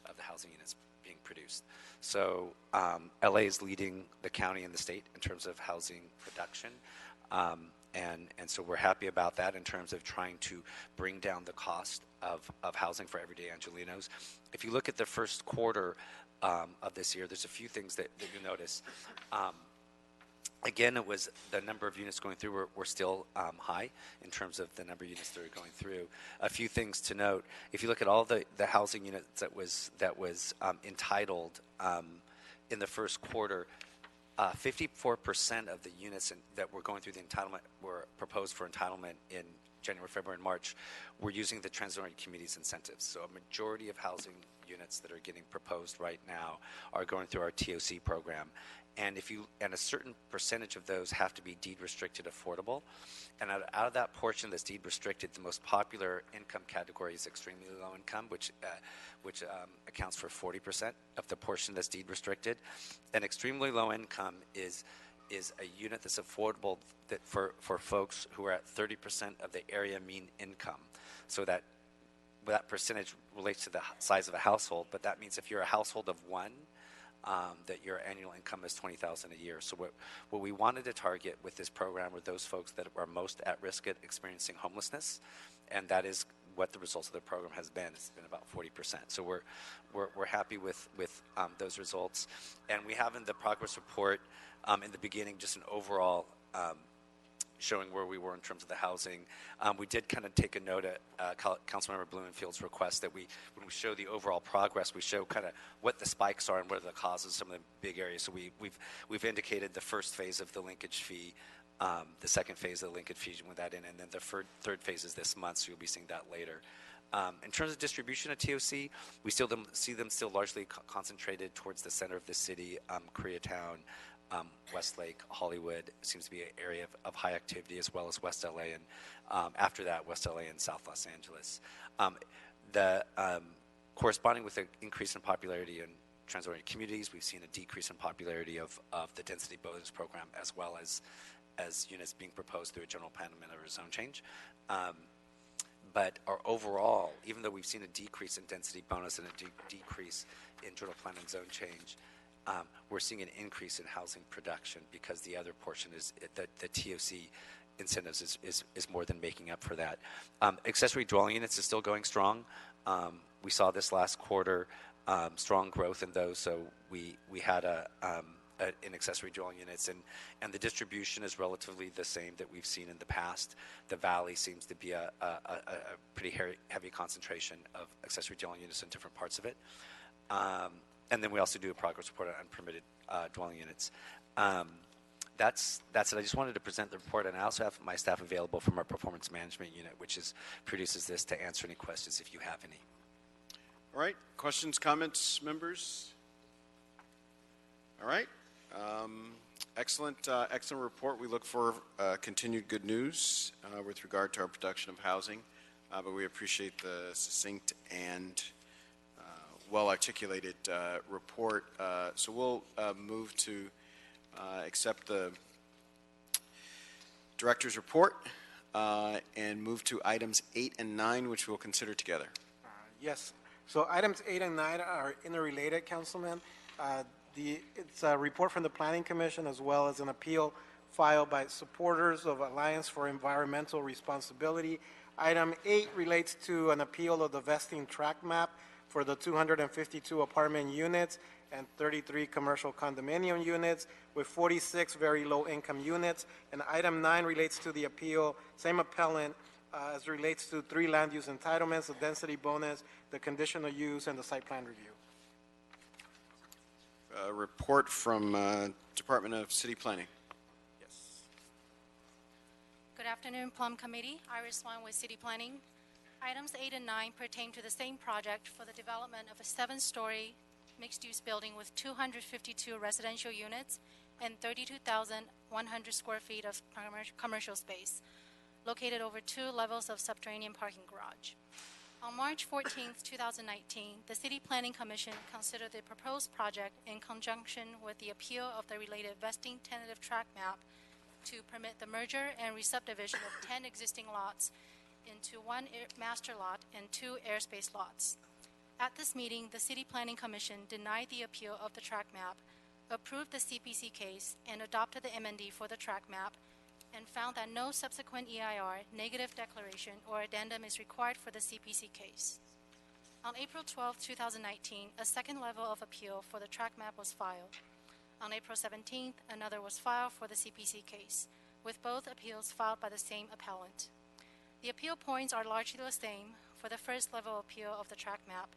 of the housing units being produced. So LA is leading the county and the state in terms of housing production. And so we're happy about that in terms of trying to bring down the cost of housing for everyday Angelenos. If you look at the first quarter of this year, there's a few things that you'll notice. Again, it was the number of units going through were still high in terms of the number of units that are going through. A few things to note: if you look at all the housing units that was entitled in the first quarter, 54% of the units that were going through the entitlement were proposed for entitlement in January, February, and March were using the Transit Committee's incentives. So a majority of housing units that are getting proposed right now are going through our TOC program. And a certain percentage of those have to be deed restricted affordable. And out of that portion that's deed restricted, the most popular income category is extremely low income, which accounts for 40% of the portion that's deed restricted. And extremely low income is a unit that's affordable for folks who are at 30% of the area mean income. So that percentage relates to the size of a household, but that means if you're a household of one, that your annual income is $20,000 a year. So what we wanted to target with this program were those folks that are most at risk at experiencing homelessness, and that is what the results of the program has been. It's been about 40%. So we're happy with those results, and we have in the progress report in the beginning just an overall showing where we were in terms of the housing. We did kind of take a note at Councilmember Blumenfield's request that when we show the overall progress, we show kind of what the spikes are and what are the causes of some of the big areas. So we've indicated the first phase of the linkage fee, the second phase of the linkage fee with that in, and then the third phase is this month, so you'll be seeing that later. In terms of distribution of TOC, we still see them still largely concentrated towards the center of the city, Koreatown, Westlake, Hollywood seems to be an area of high activity, as well as West LA, and after that, West LA and South Los Angeles. Corresponding with the increase in popularity in transit-oriented communities, we've seen a decrease in popularity of the density bonus program, as well as units being proposed through a general plan amendment or zone change. But our overall, even though we've seen a decrease in density bonus and a decrease in general plan and zone change, we're seeing an increase in housing production because the other portion is the TOC incentives is more than making up for that. Accessory dwelling units is still going strong. We saw this last quarter strong growth in those, so we had in accessory dwelling units, and the distribution is relatively the same that we've seen in the past. The Valley seems to be a pretty heavy concentration of accessory dwelling units in different parts of it. And then we also do a progress report on unpermitted dwelling units. That's it. I just wanted to present the report, and I also have my staff available from our performance management unit, which produces this to answer any questions if you have any. All right. Questions, comments, members? All right. Excellent report. We look for continued good news with regard to our production of housing, but we appreciate the succinct and well-articulated report. So we'll move to accept the director's report and move to items 8 and 9, which we'll consider together. Yes. So items 8 and 9 are interrelated, Councilman. It's a report from the Planning Commission as well as an appeal filed by supporters of Alliance for Environmental Responsibility. Item 8 relates to an appeal of the vesting tract map for the 252 apartment units and 33 commercial condominium units with 46 very low-income units. And item 9 relates to the appeal, same appellant, as relates to 3 land use entitlements, the density bonus, the conditional use, and the site plan review. A report from Department of City Planning. Yes. Good afternoon, Plum Committee. Iris Swan with City Planning. Items 8 and 9 pertain to the same project for the development of a 7-story mixed-use building with 252 residential units and 32,100 square feet of commercial space, located over 2 levels of subterranean parking garage. On March 14, 2019, the City Planning Commission considered the proposed project in conjunction with the appeal of the related vesting tentative tract map to permit the merger and re-subdivision of 10 existing lots into one master lot and 2 airspace lots. At this meeting, the City Planning Commission denied the appeal of the tract map, approved the CPC case, and adopted the MND for the tract map, and found that no subsequent EIR, negative declaration, or addendum is required for the CPC case. On April 12, 2019, a second level of appeal for the tract map was filed. On April 17th, another was filed for the CPC case, with both appeals filed by the same appellant. The appeal points are largely the same for the first level appeal of the tract map,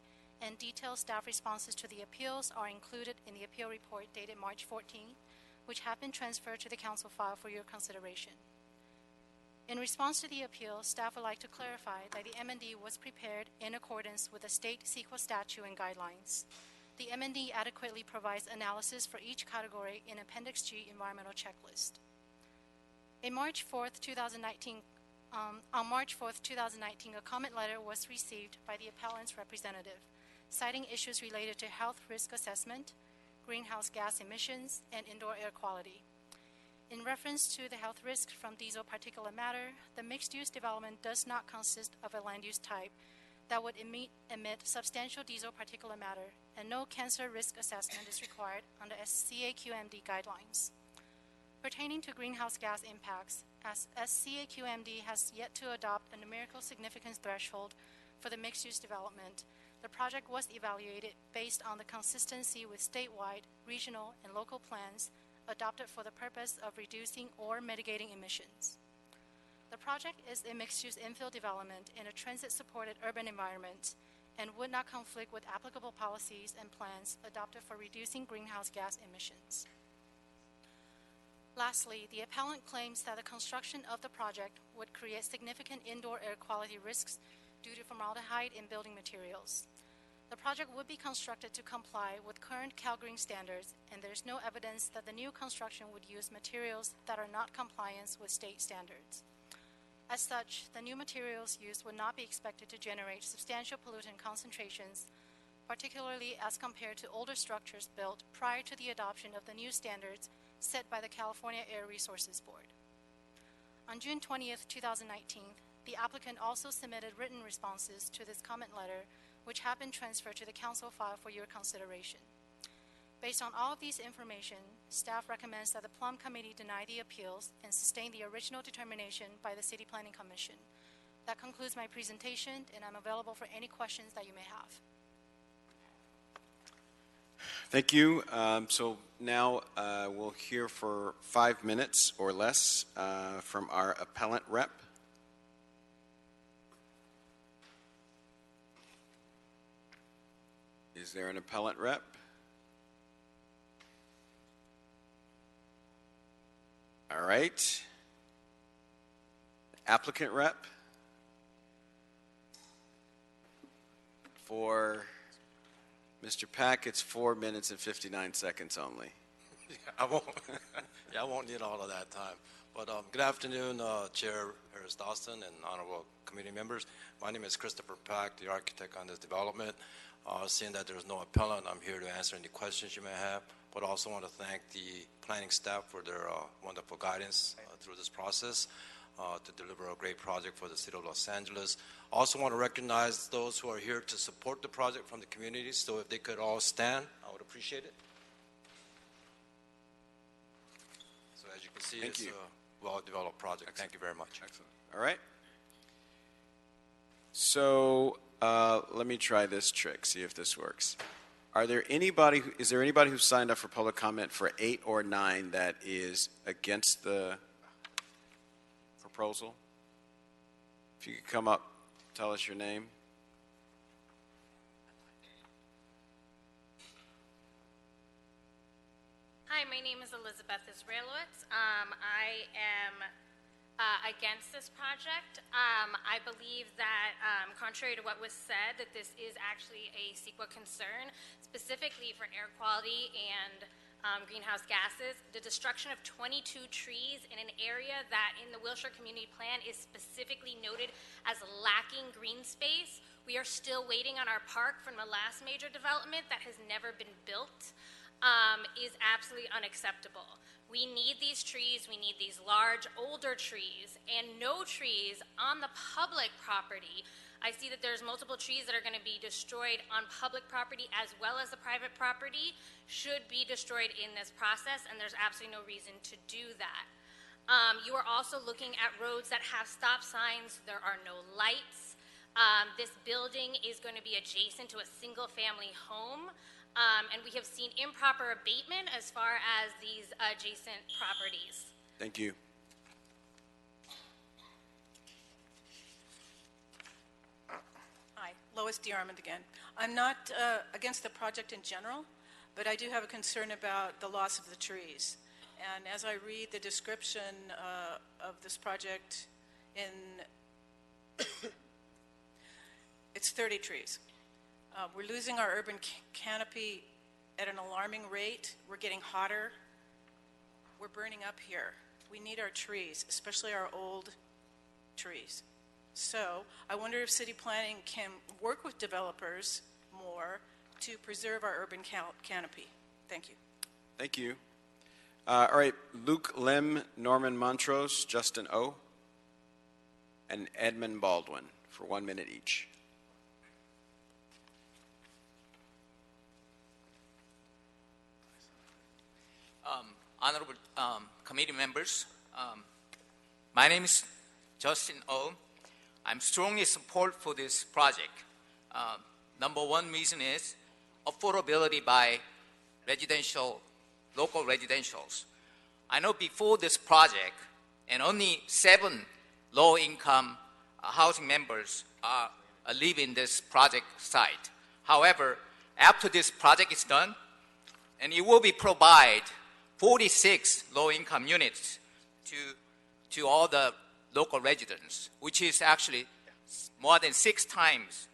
and detailed staff responses to the appeals are included in the appeal report dated March 14th, which have been transferred to the council file for your consideration. In response to the appeal, staff would like to clarify that the MND was prepared in accordance with the state CEQA statute and guidelines. The MND adequately provides analysis for each category in Appendix G environmental checklist. On March 4th, 2019, a comment letter was received by the appellant's representative, citing issues related to health risk assessment, greenhouse gas emissions, and indoor air quality. In reference to the health risks from diesel particulate matter, the mixed-use development does not consist of a land use type that would emit substantial diesel particulate matter, and no cancer risk assessment is required under SCAQMD guidelines. Pertaining to greenhouse gas impacts, as SCAQMD has yet to adopt a numerical significance threshold for the mixed-use development, the project was evaluated based on the consistency with statewide, regional, and local plans adopted for the purpose of reducing or mitigating emissions. The project is a mixed-use infill development in a transit-supported urban environment and would not conflict with applicable policies and plans adopted for reducing greenhouse gas emissions. Lastly, the appellant claims that the construction of the project would create significant indoor air quality risks due to formaldehyde in building materials. The project would be constructed to comply with current CalGreen standards, and there is no evidence that the new construction would use materials that are not compliant with state standards. As such, the new materials used would not be expected to generate substantial pollutant concentrations, particularly as compared to older structures built prior to the adoption of the new standards set by the California Air Resources Board. On June 20th, 2019, the applicant also submitted written responses to this comment letter, which have been transferred to the council file for your consideration. Based on all of these information, staff recommends that the Plum Committee deny the appeals and sustain the original determination by the City Planning Commission. That concludes my presentation, and I'm available for any questions that you may have. Thank you. So now we'll hear for 5 minutes or less from our appellant rep. Is there an appellant rep? All right. Applicant rep? For Mr. Pack, it's 4 minutes and 59 seconds only. I won't need all of that time. But good afternoon, Chair Harris Dawson and honorable committee members. My name is Christopher Pack, the architect on this development. Seeing that there's no appellant, I'm here to answer any questions you may have, but also want to thank the planning staff for their wonderful guidance through this process to deliver a great project for the city of Los Angeles. Also want to recognize those who are here to support the project from the community, so if they could all stand, I would appreciate it. So as you can see, it's a well-developed project. Excellent. Thank you very much. Excellent. All right. So let me try this trick, see if this works. Is there anybody who signed up for public comment for 8 or 9 that is against the proposal? If you could come up, tell us your name. Hi, my name is Elizabeth Israelowitz. I am against this project. I believe that, contrary to what was said, that this is actually a CEQA concern, specifically for air quality and greenhouse gases. The destruction of 22 trees in an area that in the Wilshire Community Plan is specifically noted as lacking green space. We are still waiting on our park from the last major development that has never been built, is absolutely unacceptable. We need these trees, we need these large, older trees, and no trees on the public property. I see that there's multiple trees that are going to be destroyed on public property as well as the private property should be destroyed in this process, and there's absolutely no reason to do that. You are also looking at roads that have stop signs. There are no lights. This building is going to be adjacent to a single-family home. And we have seen improper abatement as far as these adjacent properties. Thank you. Hi, Lois DeArmond again. I'm not against the project in general, but I do have a concern about the loss of the trees. And as I read the description of this project it's 30 trees. We're losing our urban canopy at an alarming rate. We're getting hotter. We're burning up here. We need our trees, especially our old trees. So I wonder if city planning can work with developers more to preserve our urban canopy. Thank you. Thank you. All right, Luke Lim, Norman Montrose, Justin O, and Edmund Baldwin for 1 minute each. Honorable committee members, my name is Justin O. I'm strongly support for this project. Number one reason is affordability by local residentials. I know before this project, and only 7 low-income housing members live in this project site. However, after this project is done, and it will be provide 46 low-income units to all the local residents, which is actually more than 6 times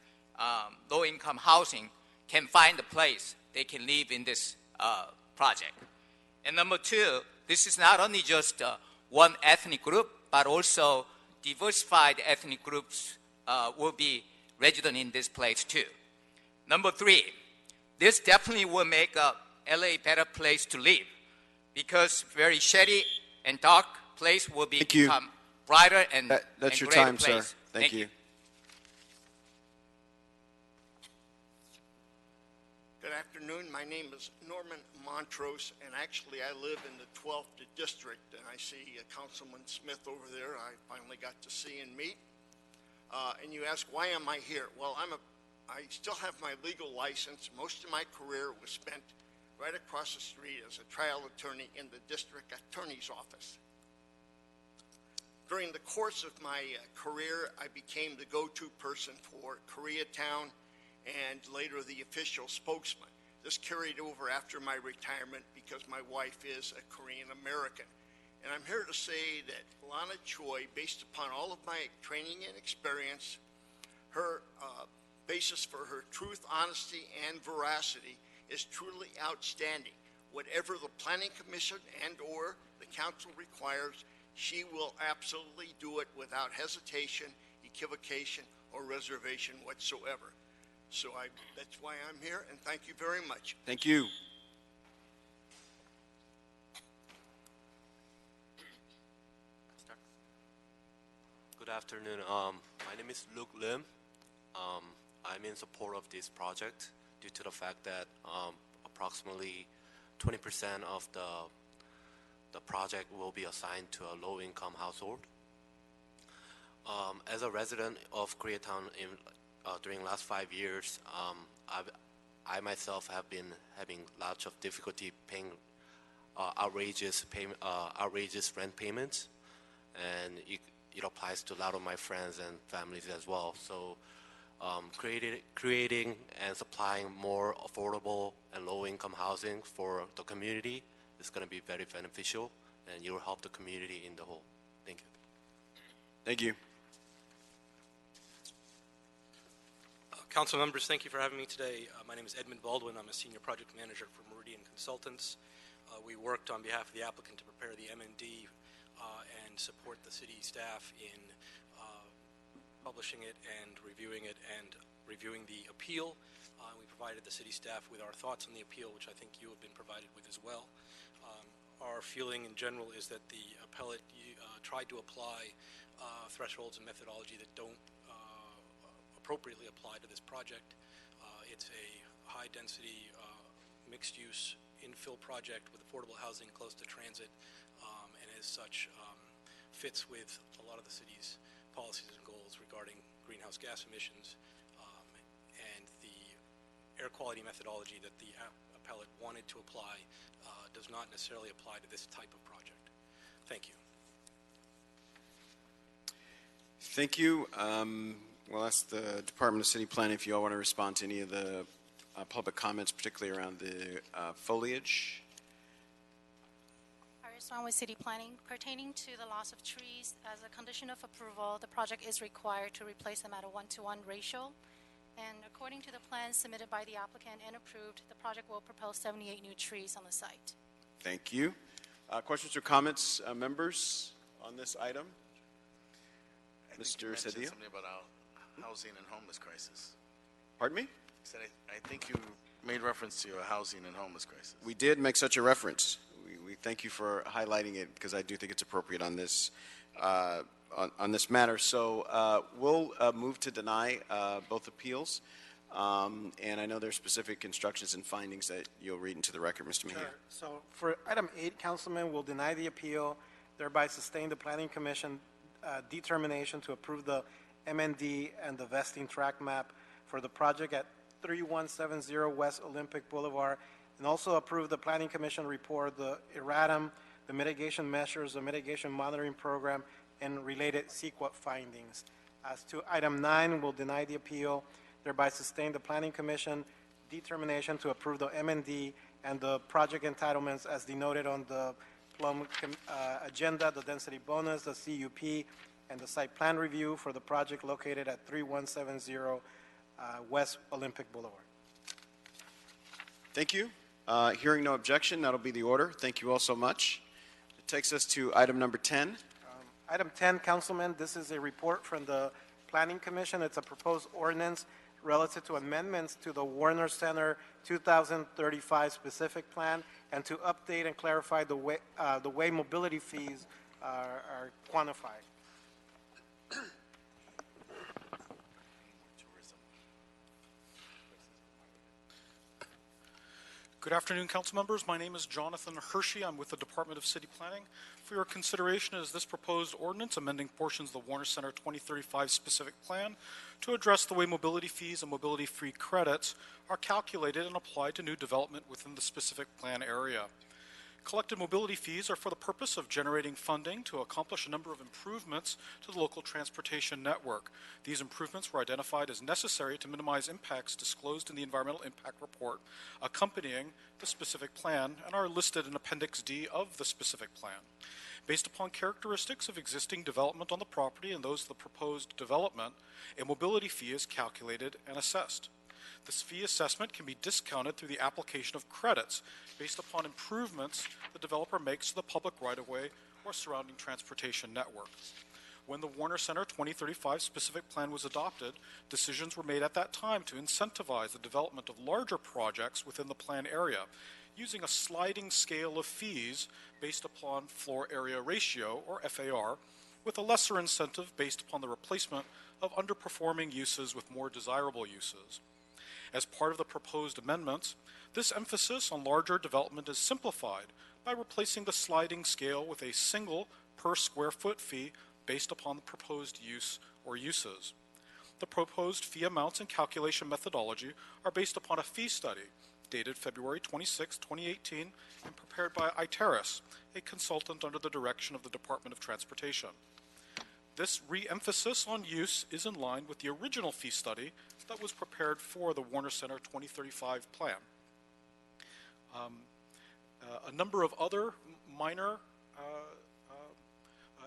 low-income housing can find a place they can live in this project. And number 2, this is not only just one ethnic group, but also diversified ethnic groups will be resident in this place too. Number 3, this definitely will make LA a better place to live, because very shady and dark place will become brighter and that's your greater time, place. sir. Thank you. Good afternoon. My name is Norman Montrose, and actually I live in the 12th district, and I see Councilman Smith over there. I finally got to see and meet. And you ask, why am I here? Well, I still have my legal license. Most of my career was spent right across the street as a trial attorney in the district attorney's office. During the course of my career, I became the go-to person for Koreatown and later the official spokesman. This carried over after my retirement because my wife is a Korean American. And I'm here to say that Lana Choi, based upon all of my training and experience, her basis for her truth, honesty, and veracity is truly outstanding. Whatever the Planning Commission and or the council requires, she will absolutely do it without hesitation, equivocation, or reservation whatsoever. So that's why I'm here, and thank you very much. Thank you. Good afternoon. My name is Luke Lim. I'm in support of this project due to the fact that approximately 20% of the project will be assigned to a low-income household. As a resident of Koreatown during the last 5 years, I myself have been having lots of difficulty paying outrageous rent payments, and it applies to a lot of my friends and families as well. So creating and supplying more affordable and low-income housing for the community is going to be very beneficial, and it will help the community in the whole. Thank you. Thank you. Council members, thank you for having me today. My name is Edmund Baldwin. I'm a senior project manager for Meridian Consultants. We worked on behalf of the applicant to prepare the MND and support the city staff in publishing it and reviewing it and reviewing the appeal. We provided the city staff with our thoughts on the appeal, which I think you have been provided with as well. Our feeling in general is that the appellate tried to apply thresholds and methodology that don't appropriately apply to this project. It's a high-density, mixed-use infill project with affordable housing close to transit, and as such fits with a lot of the city's policies and goals regarding greenhouse gas emissions, and the air quality methodology that the appellate wanted to apply does not necessarily apply to this type of project. Thank you. Thank you. We'll ask the Department of City Planning if you all want to respond to any of the public comments, particularly around the foliage. Iris Wang with City Planning. Pertaining to the loss of trees, as a condition of approval, the project is required to replace them at a 1-to-1 ratio. And according to the plans submitted by the applicant and approved, the project will propose 78 new trees on the site. Thank you. Questions or comments, members, on this item? Mr. Cedillo? Something about our housing and homeless crisis. Pardon me? I think you made reference to a housing and homeless crisis. We did make such a reference. We thank you for highlighting it because I do think it's appropriate on this on this matter. So we'll move to deny both appeals. And I know there's specific instructions and findings that you'll read into the record, Mr. Mejia. Sure. So for item 8, Councilman will deny the appeal, thereby sustain the Planning Commission determination to approve the MND and the vesting track map for the project at 3170 West Olympic Boulevard, and also approve the Planning Commission report, the erratum, the mitigation measures, the mitigation monitoring program, and related CEQA findings. As to item 9, we'll deny the appeal, thereby sustain the Planning Commission determination to approve the MND and the project entitlements as denoted on the Plum agenda, the density bonus, the CUP, and the site plan review for the project located at 3170 West Olympic Boulevard. Thank you. Hearing no objection, that'll be the order. Thank you all so much. It takes us to item number 10. Item 10, Councilman, this is a report from the Planning Commission. It's a proposed ordinance relative to amendments to the Warner Center 2035 specific plan and to update and clarify the way mobility fees are quantified. Good afternoon, council members. My name is Jonathan Hershey. I'm with the Department of City Planning. For your consideration is this proposed ordinance amending portions of the Warner Center 2035 specific plan to address the way mobility fees and mobility-free credits are calculated and applied to new development within the specific plan area. Collected mobility fees are for the purpose of generating funding to accomplish a number of improvements to the local transportation network. These improvements were identified as necessary to minimize impacts disclosed in the environmental impact report accompanying the specific plan and are listed in Appendix D of the specific plan. Based upon characteristics of existing development on the property and those of the proposed development, a mobility fee is calculated and assessed. This fee assessment can be discounted through the application of credits based upon improvements the developer makes to the public right-of-way or surrounding transportation network. When the Warner Center 2035 specific plan was adopted, decisions were made at that time to incentivize the development of larger projects within the plan area, using a sliding scale of fees based upon floor area ratio, or FAR, with a lesser incentive based upon the replacement of underperforming uses with more desirable uses. As part of the proposed amendments, this emphasis on larger development is simplified by replacing the sliding scale with a single per square foot fee based upon the proposed use or uses. The proposed fee amounts and calculation methodology are based upon a fee study dated February 26, 2018, and prepared by Iteris, a consultant under the direction of the Department of Transportation. This re-emphasis on use is in line with the original fee study that was prepared for the Warner Center 2035 plan. A number of other minor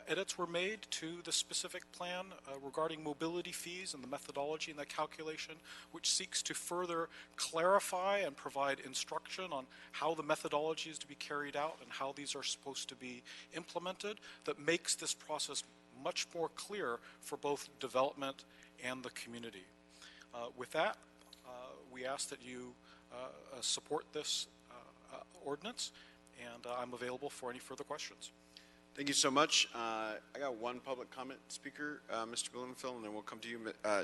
edits were made to the specific plan regarding mobility fees and the methodology in that calculation, which seeks to further clarify and provide instruction on how the methodology is to be carried out and how these are supposed to be implemented, that makes this process much more clear for both development and the community. With that, we ask that you support this ordinance, and I'm available for any further questions. Thank you so much. I got one public comment speaker, Mr. Blumenfield, and then we'll come to you.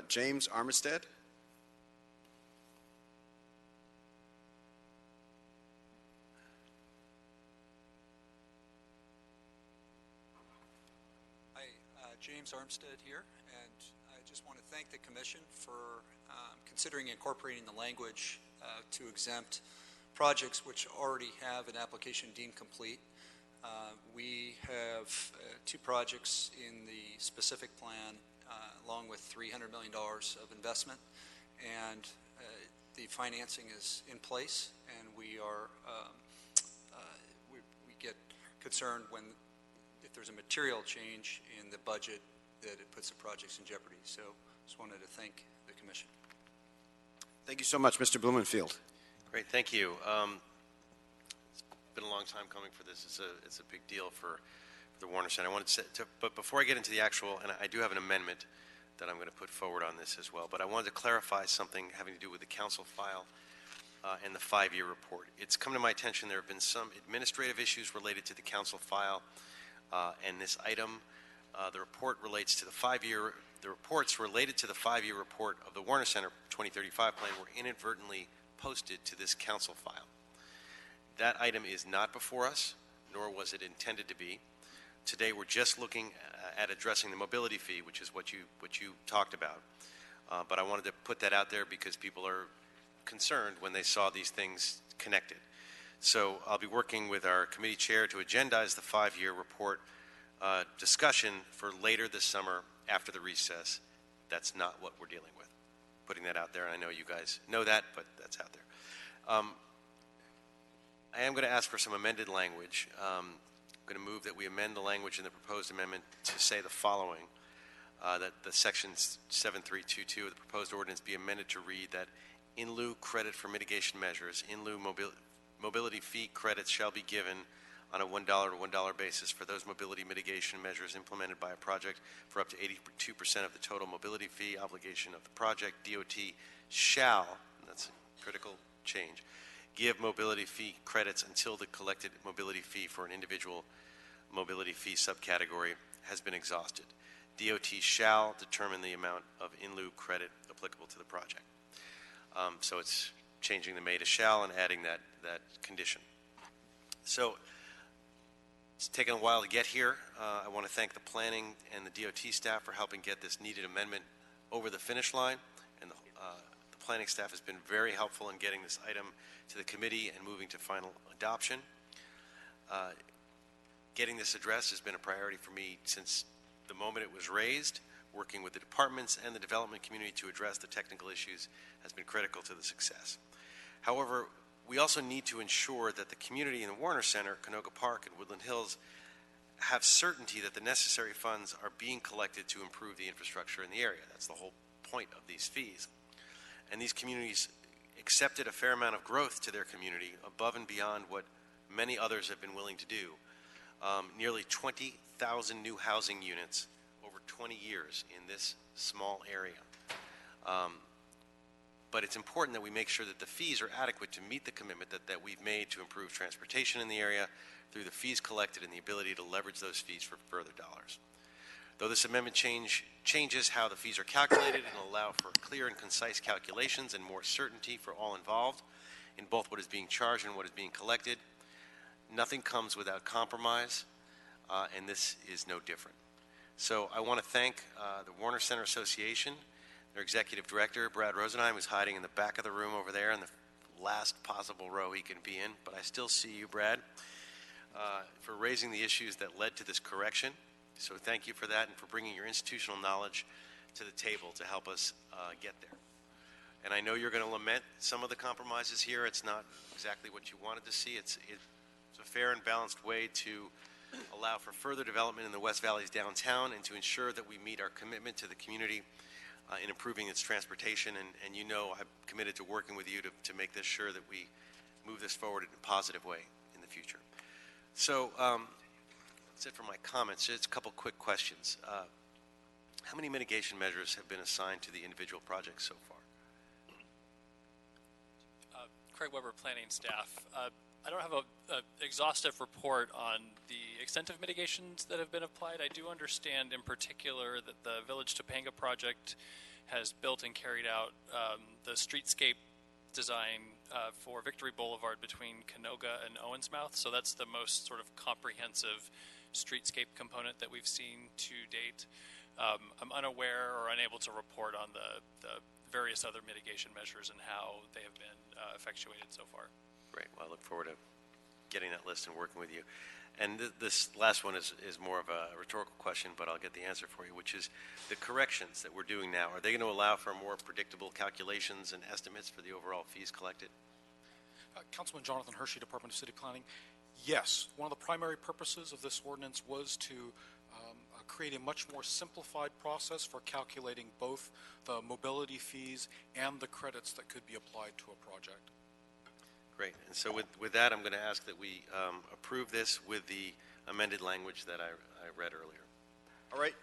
James Armistead. Hi, James Armstead here, and I just want to thank the Commission for considering incorporating the language to exempt projects which already have an application deemed complete. We have two projects in the specific plan, along with $300 million of investment, and the financing is in place, and we are we get concerned if there's a material change in the budget that it puts the projects in jeopardy. So just wanted to thank the Commission. Thank you so much, Mr. Blumenfield. Great, thank you. It's been a long time coming for this. It's a big deal for the Warner Center. I wanted but before I get into the actual, and I do have an amendment that I'm going to put forward on this as well, but I wanted to clarify something having to do with the council file and the 5-year report. It's come to my attention there have been some administrative issues related to the council file and this item. The report relates to the 5-year. The reports related to the 5-year report of the Warner Center 2035 plan were inadvertently posted to this council file. That item is not before us, nor was it intended to be. Today we're just looking at addressing the mobility fee, which is what you talked about. But I wanted to put that out there because people are concerned when they saw these things connected. So I'll be working with our committee chair to agendize the 5-year report discussion for later this summer after the recess. That's not what we're dealing with. Putting that out there, and I know you guys know that, but that's out there. I am going to ask for some amended language. I'm going to move that we amend the language in the proposed amendment to say the following, that the section 7322 of the proposed ordinance be amended to read that in lieu credit for mitigation measures, in lieu mobility fee credits shall be given on a $1 to $1 basis for those mobility mitigation measures implemented by a project for up to 82% of the total mobility fee obligation of the project. DOT shall, and that's a critical change, give mobility fee credits until the collected mobility fee for an individual mobility fee subcategory has been exhausted. DOT shall determine the amount of in lieu credit applicable to the project. So it's changing the may to shall and adding that condition. So it's taken a while to get here. I want to thank the planning and the DOT staff for helping get this needed amendment over the finish line. And the planning staff has been very helpful in getting this item to the committee and moving to final adoption. Getting this addressed has been a priority for me since the moment it was raised. Working with the departments and the development community to address the technical issues has been critical to the success. However, we also need to ensure that the community in the Warner Center, Canoga Park, and Woodland Hills have certainty that the necessary funds are being collected to improve the infrastructure in the area. That's the whole point of these fees. And these communities accepted a fair amount of growth to their community above and beyond what many others have been willing to do. Nearly 20,000 new housing units over 20 years in this small area. But it's important that we make sure that the fees are adequate to meet the commitment that we've made to improve transportation in the area through the fees collected and the ability to leverage those fees for further dollars. Though this amendment changes how the fees are calculated and allow for clear and concise calculations and more certainty for all involved in both what is being charged and what is being collected, nothing comes without compromise, and this is no different. So I want to thank the Warner Center Association, their executive director, Brad Rosenheim, who's hiding in the back of the room over there in the last possible row he can be in, but I still see you, Brad, for raising the issues that led to this correction. So thank you for that and for bringing your institutional knowledge to the table to help us get there. And I know you're going to lament some of the compromises here. It's not exactly what you wanted to see. It's a fair and balanced way to allow for further development in the West Valley's downtown and to ensure that we meet our commitment to the community in improving its transportation. And you know I'm committed to working with you to make this sure that we move this forward in a positive way in the future. So that's it for my comments. Just a couple quick questions. How many mitigation measures have been assigned to the individual projects so far? Craig Weber, planning staff. I don't have a exhaustive report on the extent of mitigations that have been applied. I do understand in particular that the Village Topanga project has built and carried out the streetscape design for Victory Boulevard between Canoga and Owensmouth. So that's the most sort of comprehensive streetscape component that we've seen to date. I'm unaware or unable to report on the various other mitigation measures and how they have been effectuated so far. Great. Well, I look forward to getting that list and working with you. And this last one is more of a rhetorical question, but I'll get the answer for you, which is the corrections that we're doing now, are they going to allow for more predictable calculations and estimates for the overall fees collected? Councilman Jonathan Hershey, Department of City Planning. Yes, one of the primary purposes of this ordinance was to create a much more simplified process for calculating both the mobility fees and the credits that could be applied to a project. Great. And so with that, I'm going to ask that we approve this with the amended language that I read earlier. All right.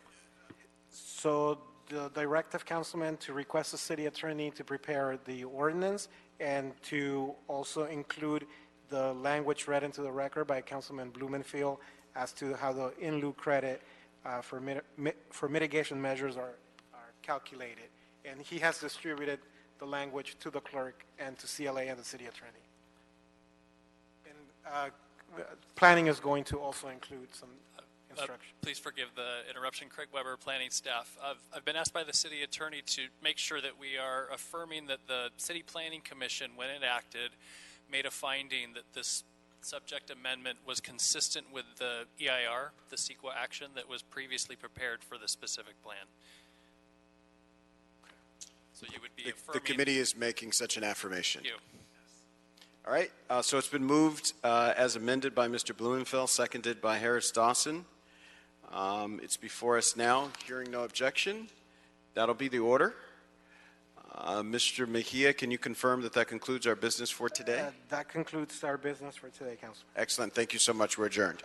So the directive, Councilman, to request the city attorney to prepare the ordinance and to also include the language read into the record by Councilman Blumenfield as to how the in lieu credit for mitigation measures are calculated. And he has distributed the language to the clerk and to CLA and the city attorney. And planning is going to also include some instruction. Please forgive the interruption. Craig Weber, planning staff. I've been asked by the city attorney to make sure that we are affirming that the City Planning Commission, when it acted, made a finding that this subject amendment was consistent with the EIR, the CEQA action that was previously prepared for the specific plan. So you would be affirming. The committee is making such an affirmation. Thank you. All right. So it's been moved as amended by Mr. Blumenfeld, seconded by Harris Dawson. It's before us now. Hearing no objection, that'll be the order. Mr. Mejia, can you confirm that concludes our business for today? That concludes our business for today, Councilman. Excellent. Thank you so much. We're adjourned.